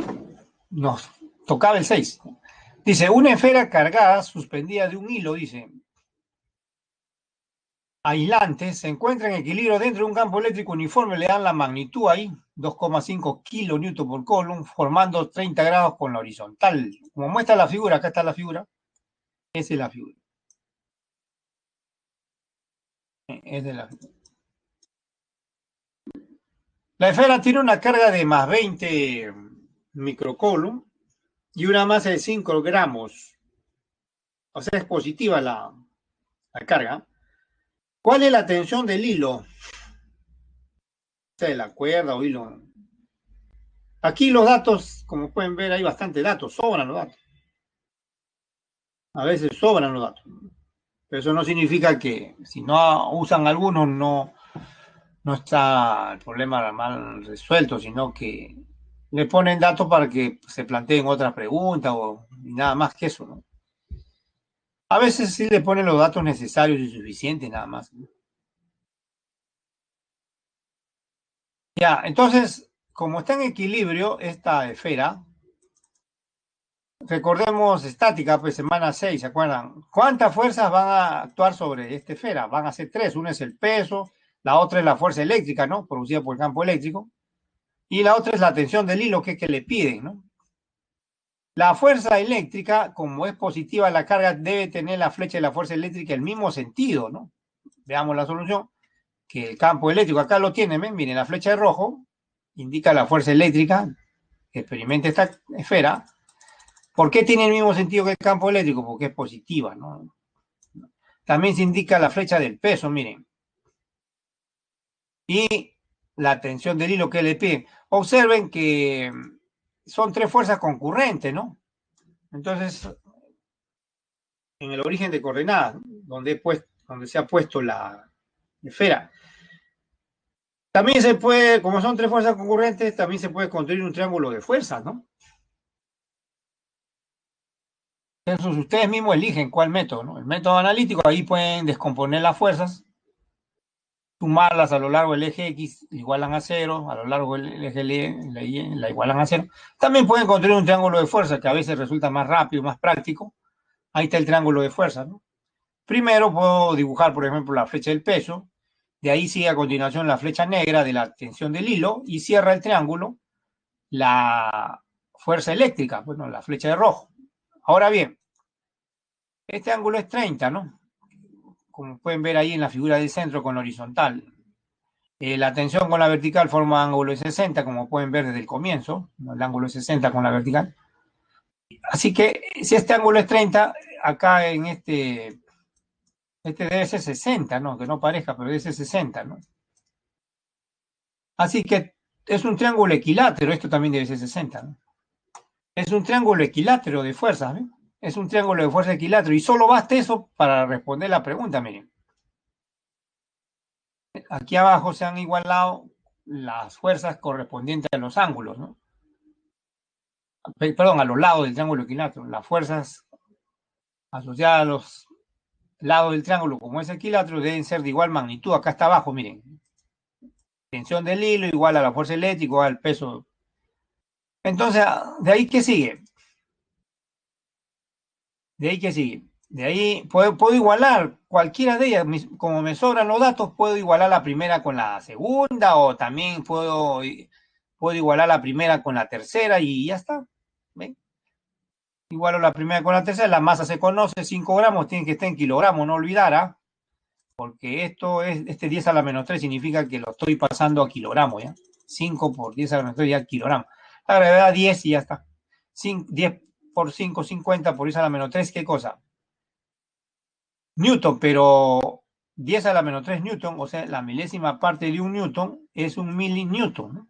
Nos tocaba el 6. Dice, una esfera cargada, suspendida de un hilo, dice, aislante, se encuentra en equilibrio dentro de un campo eléctrico uniforme, le dan la magnitud ahí, 2,5 kilonewton por coulomb, formando 30 grados con la horizontal. Como muestra la figura, acá está la figura, esa es la figura. Esa es la figura. La esfera tiene una carga de más 20 microcoulomb y una masa de 5 gramos. O sea, es positiva la carga. ¿Cuál es la tensión del hilo? O sea, de la cuerda o hilo. Aquí los datos, como pueden ver, hay bastante datos, sobran los datos. A veces sobran los datos. Pero eso no significa que si no usan algunos no está el problema mal resuelto, sino que le ponen datos para que se planteen otras preguntas o nada más que eso, ¿no? A veces sí le ponen los datos necesarios y suficientes, nada más. Ya, entonces, como está en equilibrio esta esfera, recordemos estática, pues semana 6, ¿se acuerdan? ¿Cuántas fuerzas van a actuar sobre esta esfera? Van a ser 3. Una es el peso, la otra es la fuerza eléctrica, ¿no? Producida por el campo eléctrico. Y la otra es la tensión del hilo, que le piden, ¿no? La fuerza eléctrica, como es positiva la carga, debe tener la flecha de la fuerza eléctrica el mismo sentido, ¿no? Veamos la solución. Que el campo eléctrico, acá lo tienen, ¿ven? Miren, la flecha de rojo indica la fuerza eléctrica que experimenta esta esfera. ¿Por qué tiene el mismo sentido que el campo eléctrico? Porque es positiva, ¿no? También se indica la flecha del peso, miren. Y la tensión del hilo que le piden. Observen que son 3 fuerzas concurrentes, ¿no? Entonces, en el origen de coordenadas, donde se ha puesto la esfera. También se puede, como son 3 fuerzas concurrentes, también se puede construir un triángulo de fuerzas, ¿no? Entonces, ustedes mismos eligen cuál método, ¿no? El método analítico, ahí pueden descomponer las fuerzas, sumarlas a lo largo del eje X, igualan a 0, a lo largo del eje Y, la igualan a 0. También pueden construir un triángulo de fuerza, que a veces resulta más rápido, más práctico. Ahí está el triángulo de fuerza, ¿no? Primero puedo dibujar, por ejemplo, la flecha del peso, de ahí sigue a continuación la flecha negra de la tensión del hilo y cierra el triángulo la fuerza eléctrica, bueno, la flecha de rojo. Ahora bien, este ángulo es 30, ¿no? Como pueden ver ahí en la figura del centro con horizontal. La tensión con la vertical forma ángulo de 60, como pueden ver desde el comienzo, ¿no? El ángulo es 60 con la vertical. Así que si este ángulo es 30, acá en este debe ser 60, ¿no? Que no parezca, pero debe ser 60, ¿no? Así que es un triángulo equilátero, esto también debe ser 60, ¿no? Es un triángulo equilátero de fuerzas, ¿ven? Es un triángulo de fuerza equilátero y solo basta eso para responder la pregunta, miren. Aquí abajo se han igualado las fuerzas correspondientes a los ángulos, ¿no? Perdón, a los lados del triángulo equilátero. Las fuerzas asociadas a los lados del triángulo, como es equilátero, deben ser de igual magnitud. Acá está abajo, miren. Tensión del hilo igual a la fuerza eléctrica, igual al peso. Entonces, ¿de ahí qué sigue? ¿De ahí qué sigue? De ahí puedo igualar cualquiera de ellas. Como me sobran los datos, puedo igualar la primera con la segunda o también puedo igualar la primera con la tercera y ya está. ¿Ven? Igualo la primera con la tercera, la masa se conoce, 5 gramos, tiene que estar en kilogramos, no olvidar, ¿ah? Porque este 10 a la menos 3 significa que lo estoy pasando a kilogramos, ¿ya? 5 por 10 a la menos 3 ya kilogramos. La gravedad 10 y ya está. 10 por 5, 50 por 10 a la menos 3, ¿qué cosa? Newton, pero 10 a la menos 3 Newton, o sea, la milésima parte de un Newton es un milinewton, ¿no?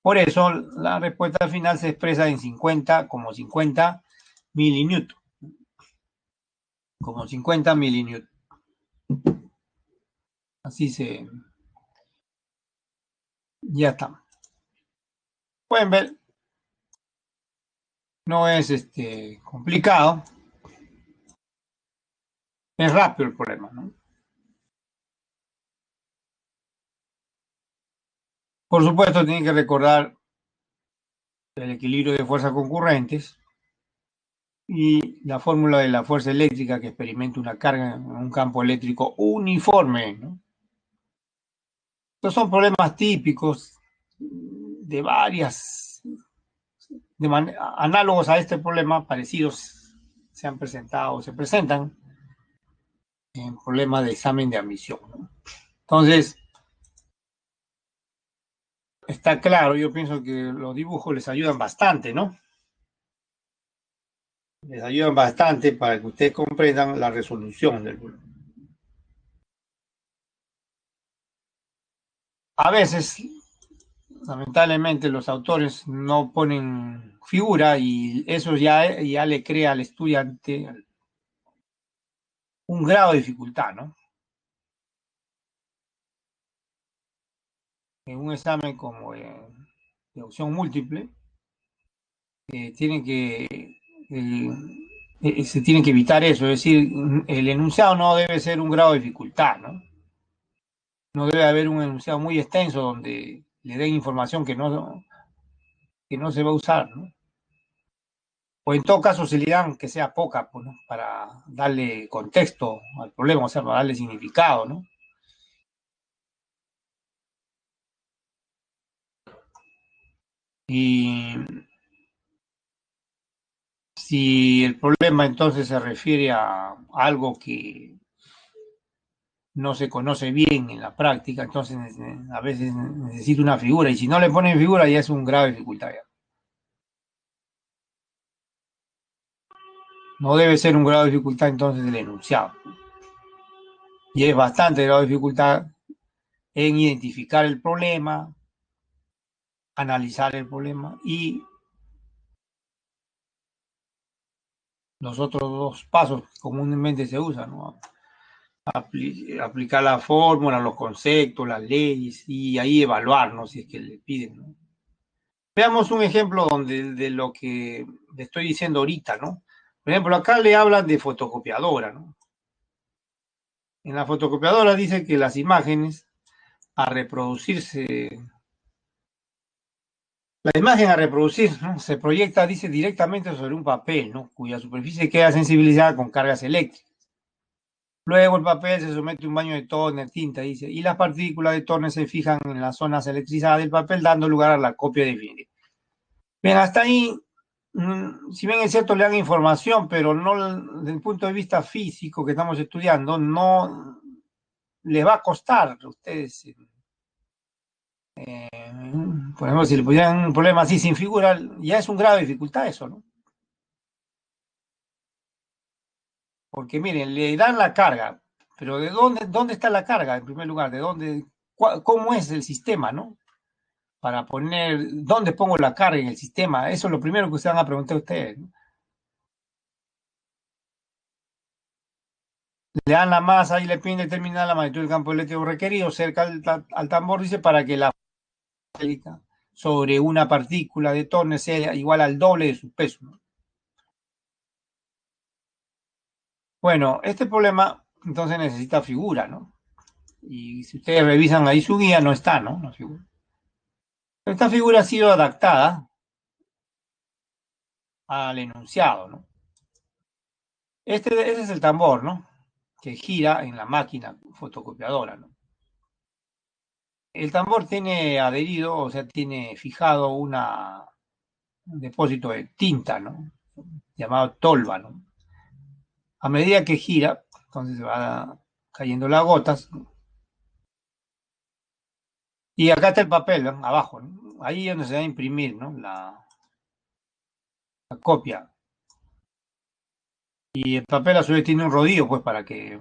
Por eso la respuesta final se expresa en 50 como 50 milinewton. Como 50 milinewton. Así se... Ya está. Pueden ver, no es complicado. Es rápido el problema, ¿no? Por supuesto, tienen que recordar el equilibrio de fuerzas concurrentes y la fórmula de la fuerza eléctrica que experimenta una carga en un campo eléctrico uniforme, ¿no? Estos son problemas típicos de varias, análogos a este problema, parecidos, se han presentado, se presentan en problemas de examen de admisión, ¿no? Entonces, está claro, yo pienso que los dibujos les ayudan bastante, ¿no? Les ayudan bastante para que ustedes comprendan la resolución del problema. A veces, lamentablemente, los autores no ponen figura y eso ya le crea al estudiante un grado de dificultad, ¿no? En un examen como de opción múltiple, tienen que se tiene que evitar eso, es decir, el enunciado no debe ser un grado de dificultad, ¿no? No debe haber un enunciado muy extenso donde le den información que no se va a usar, ¿no? O en todo caso se le dan que sea poca, pues, ¿no? Para darle contexto al problema, o sea, para darle significado, ¿no? Y si el problema entonces se refiere a algo que no se conoce bien en la práctica, entonces a veces necesita una figura, y si no le ponen figura ya es un grave dificultad. Ya. No debe ser un grado de dificultad entonces el enunciado. Y es bastante grado de dificultad en identificar el problema, analizar el problema y los otros dos pasos que comúnmente se usan, ¿no? Aplicar la fórmula, los conceptos, las leyes y ahí evaluar, ¿no? Si es que le piden, ¿no? Veamos un ejemplo de lo que le estoy diciendo ahorita, ¿no? Por ejemplo, acá le hablan de fotocopiadora, ¿no? En la fotocopiadora dice que las imágenes a reproducirse, la imagen a reproducir, ¿no? Se proyecta, dice, directamente sobre un papel, ¿no? Cuya superficie queda sensibilizada con cargas eléctricas. Luego el papel se somete a un baño de tóner, tinta, dice, y las partículas de tóner se fijan en las zonas electrizadas del papel, dando lugar a la copia definitiva. Bien, hasta ahí, si bien es cierto, le dan información, pero no desde el punto de vista físico que estamos estudiando, no les va a costar a ustedes Por ejemplo, si le pusieran un problema así sin figura, ya es un grado de dificultad eso, ¿no? Porque miren, le dan la carga, pero ¿dónde está la carga en primer lugar? ¿Cómo es el sistema, ¿no? Para poner, ¿dónde pongo la carga en el sistema? Eso es lo primero que ustedes van a preguntar a ustedes, ¿no? Le dan la masa y le piden determinar la magnitud del campo eléctrico requerido cerca al tambor, dice, para que la fuerza sobre una partícula de Thorne sea igual al doble de su peso, ¿no? Bueno, este problema entonces necesita figura, ¿no? Y si ustedes revisan ahí su guía, no está, ¿no? No figura. Esta figura ha sido adaptada al enunciado, ¿no? Ese es el tambor, ¿no? Que gira en la máquina fotocopiadora, ¿no? El tambor tiene adherido, o sea, tiene fijado un depósito de tinta, ¿no? Llamado tolva, ¿no? A medida que gira, entonces se va cayendo las gotas. Y acá está el papel, ¿no? Abajo, ¿no? Ahí es donde se va a imprimir, ¿no? La copia. Y el papel a su vez tiene un rodillo, pues, para que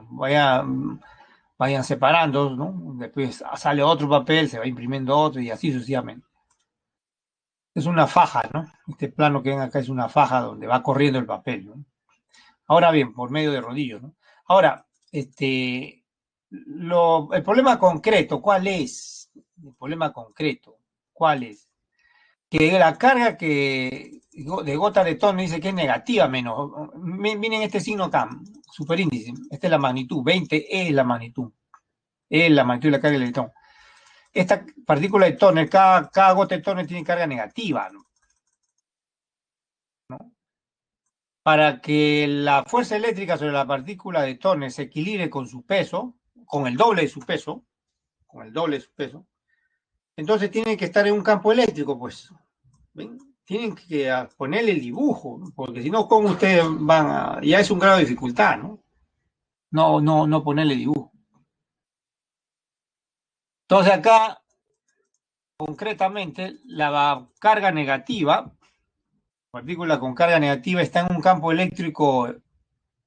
vayan separando, ¿no? Después sale otro papel, se va imprimiendo otro y así sucesivamente. Es una faja, ¿no? Este plano que ven acá es una faja donde va corriendo el papel, ¿no? Ahora bien, por medio de rodillos, ¿no? Ahora, el problema concreto, ¿cuál es? El problema concreto, ¿cuál es? Que la carga de gota de tono dice que es negativa menos. Miren este signo acá, superíndice. Esta es la magnitud, 20 es la magnitud. Es la magnitud de la carga del electrón. Esta partícula de tono, cada gota de tono tiene carga negativa, ¿no? Para que la fuerza eléctrica sobre la partícula de tono se equilibre con su peso, con el doble de su peso, con el doble de su peso, entonces tiene que estar en un campo eléctrico, pues. ¿Ven? Tienen que ponerle el dibujo, ¿no? Porque si no, ¿cómo ustedes van a...? Ya es un grado de dificultad, ¿no? No ponerle dibujo. Entonces acá, concretamente, la carga negativa, partícula con carga negativa, está en un campo eléctrico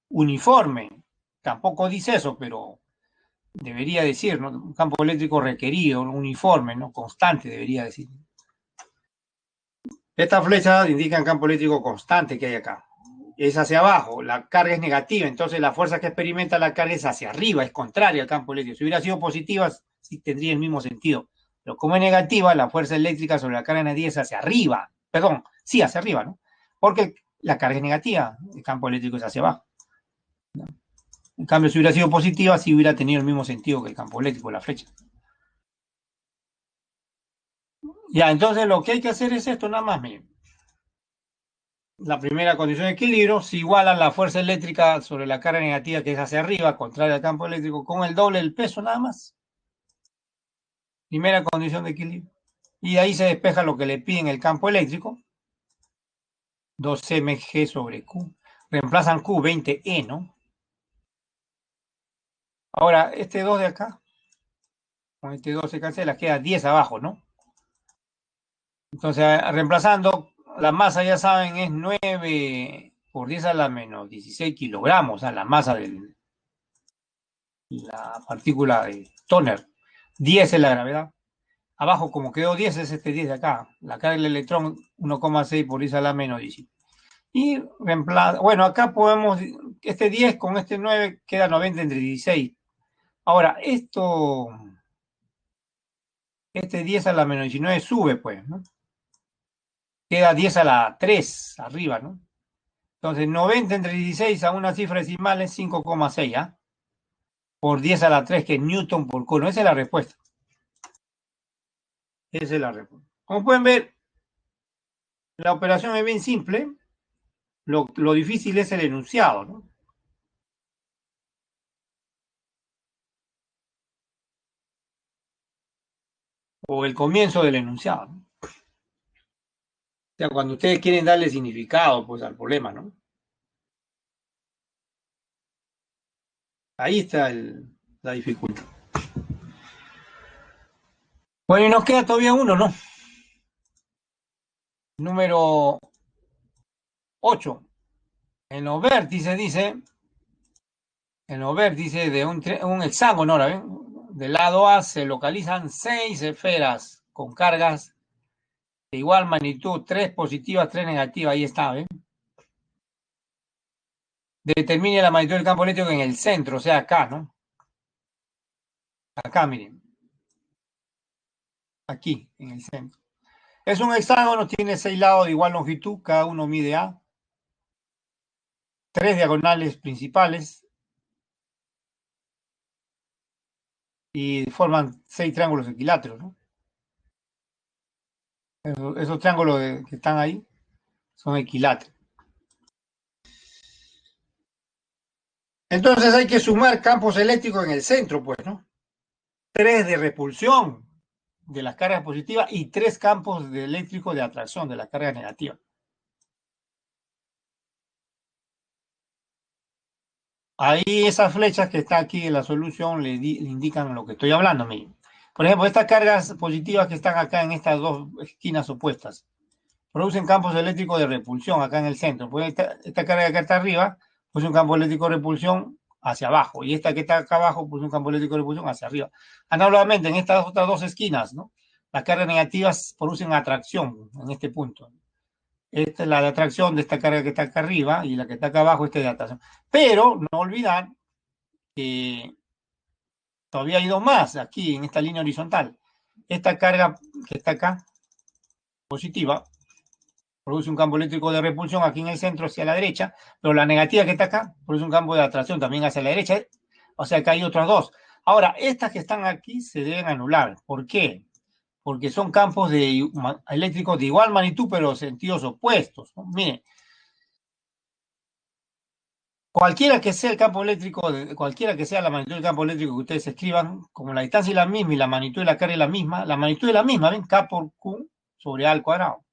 uniforme. Tampoco dice eso, pero debería decir, ¿no? Un campo eléctrico requerido, uniforme, ¿no? Constante, debería decir. Esta flecha indica el campo eléctrico constante que hay acá. Es hacia abajo, la carga es negativa, entonces la fuerza que experimenta la carga es hacia arriba, es contraria al campo eléctrico. Si hubiera sido positiva, sí tendría el mismo sentido. Pero como es negativa, la fuerza eléctrica sobre la carga negativa es hacia arriba. Perdón, sí, hacia arriba, ¿no? Porque la carga es negativa, el campo eléctrico es hacia abajo, ¿no? En cambio, si hubiera sido positiva, sí hubiera tenido el mismo sentido que el campo eléctrico, la flecha. Ya, entonces lo que hay que hacer es esto, nada más, miren. La primera condición de equilibrio, se iguala la fuerza eléctrica sobre la carga negativa que es hacia arriba, contraria al campo eléctrico, con el doble del peso nada más. Primera condición de equilibrio. Y de ahí se despeja lo que le piden el campo eléctrico, 2mg sobre Q. Reemplazan Q, 20E, ¿no? Ahora, este 2 de acá, con este 2 se cancela, queda 10 abajo, ¿no? Entonces, reemplazando, la masa, ya saben, es 9 por 10 a la menos 16 kilogramos, a la masa de la partícula de Toner. 10 es la gravedad. Abajo, como quedó 10, es este 10 de acá. La carga del electrón, 1,6 por 10 a la menos 10. Y reemplaza, bueno, acá podemos, este 10 con este 9 queda 90 entre 16. Ahora, este 10 a la menos 19 sube, pues, ¿no? Queda 10 a la 3 arriba, ¿no? Entonces, 90 entre 16 a una cifra decimal es 5,6, ¿ah? Por 10 a la 3, que es Newton por Coulomb. Esa es la respuesta. Esa es la respuesta. Como pueden ver, la operación es bien simple. Lo difícil es el enunciado, ¿no? O el comienzo del enunciado, ¿no? O sea, cuando ustedes quieren darle significado, pues, al problema, ¿no? Ahí está la dificultad. Bueno, y nos queda todavía uno, ¿no? Número 8. En los vértices dice, en los vértices de un hexágono, ahora ven, del lado A se localizan 6 esferas con cargas de igual magnitud, 3 positivas, 3 negativas, ahí está, ¿ven? Determine la magnitud del campo eléctrico en el centro, o sea, acá, ¿no? Acá, miren, aquí, en el centro. Es un hexágono, tiene 6 lados de igual longitud, cada uno mide A, 3 diagonales principales y forman 6 triángulos equiláteros, ¿no? Esos triángulos que están ahí son equiláteros. Entonces hay que sumar campos eléctricos en el centro, pues, ¿no? 3 de repulsión de las cargas positivas y 3 campos de eléctricos de atracción de las cargas negativas. Ahí esas flechas que están aquí en la solución le indican lo que estoy hablando. Miren. Por ejemplo, estas cargas positivas que están acá en estas dos esquinas opuestas producen campos eléctricos de repulsión acá en el centro. Pues esta carga que está arriba, pues un campo eléctrico de repulsión hacia abajo. Y esta que está acá abajo, pues un campo eléctrico de repulsión hacia arriba. Análogamente, en estas otras dos esquinas, ¿no? Las cargas negativas producen atracción en este punto. Esta es la de atracción de esta carga que está acá arriba y la que está acá abajo, esta es de atracción. Pero no olvidar que todavía hay dos más aquí en esta línea horizontal. Esta carga que está acá, positiva, produce un campo eléctrico de repulsión aquí en el centro hacia la derecha, pero la negativa que está acá produce un campo de atracción también hacia la derecha, o sea que hay otras dos. Ahora, estas que están aquí se deben anular. ¿Por qué? Porque son campos eléctricos de igual magnitud, pero sentidos opuestos, ¿no? Miren, cualquiera que sea el campo eléctrico, cualquiera que sea la magnitud del campo eléctrico que ustedes escriban, como la distancia es la misma y la magnitud de la carga es la magnitud es la misma, ¿ven? K por Q sobre A al cuadrado.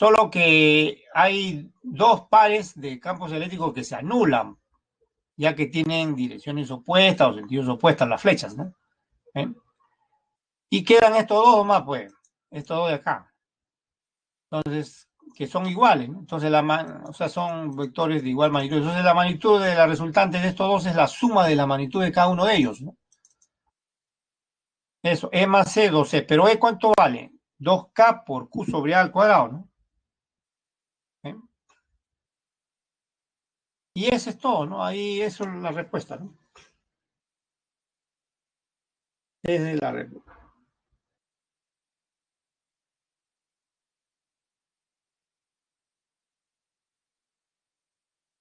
Solo que hay dos pares de campos eléctricos que se anulan, ya que tienen direcciones opuestas o sentidos opuestos las flechas, ¿no? ¿Ven? Y quedan estos dos más, pues, estos dos de acá. Entonces, que son iguales, ¿no? Entonces, o sea, son vectores de igual magnitud. Entonces, la magnitud de la resultante de estos dos es la suma de la magnitud de cada uno de ellos, ¿no? Eso, E más C, 2C. Pero E, ¿cuánto vale? 2K por Q sobre A al cuadrado, ¿no? ¿Ven? Y ese es todo, ¿no? Ahí eso es la respuesta, ¿no? Esa es la respuesta.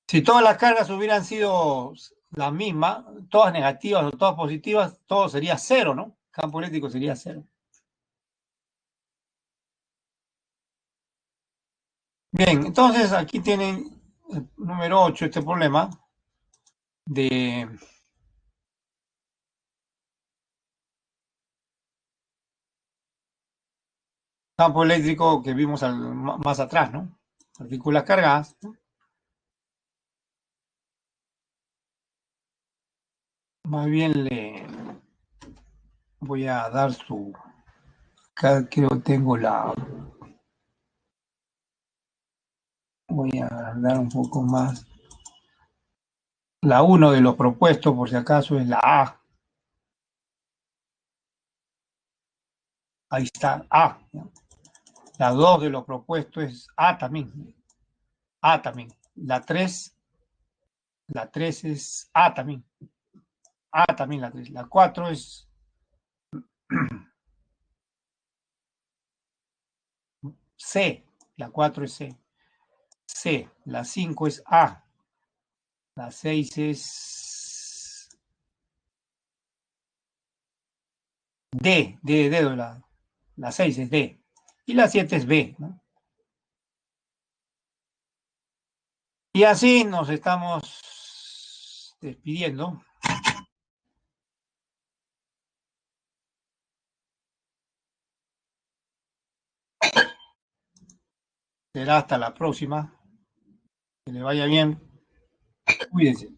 Si todas las cargas hubieran sido las mismas, todas negativas o todas positivas, todo sería cero, ¿no? Campo eléctrico sería cero. Bien, entonces aquí tienen el número 8, este problema de campo eléctrico que vimos más atrás, ¿no? Partículas cargadas, ¿no? Más bien le voy a dar su... Acá creo que tengo la... Voy a dar un poco más. La uno de los propuestos, por si acaso, es la A. Ahí está, A. ¿No? La 2 de los propuestos es A también. A también. La 3 es A también. A también la 3. La 4 es C. La 4 es C. C. La 5 es A. La 6 es D. D de dedo. La 6 es D. Y la 7 es B, ¿no? Y así nos estamos despidiendo. Será hasta la próxima. Que le vaya bien. Cuídense.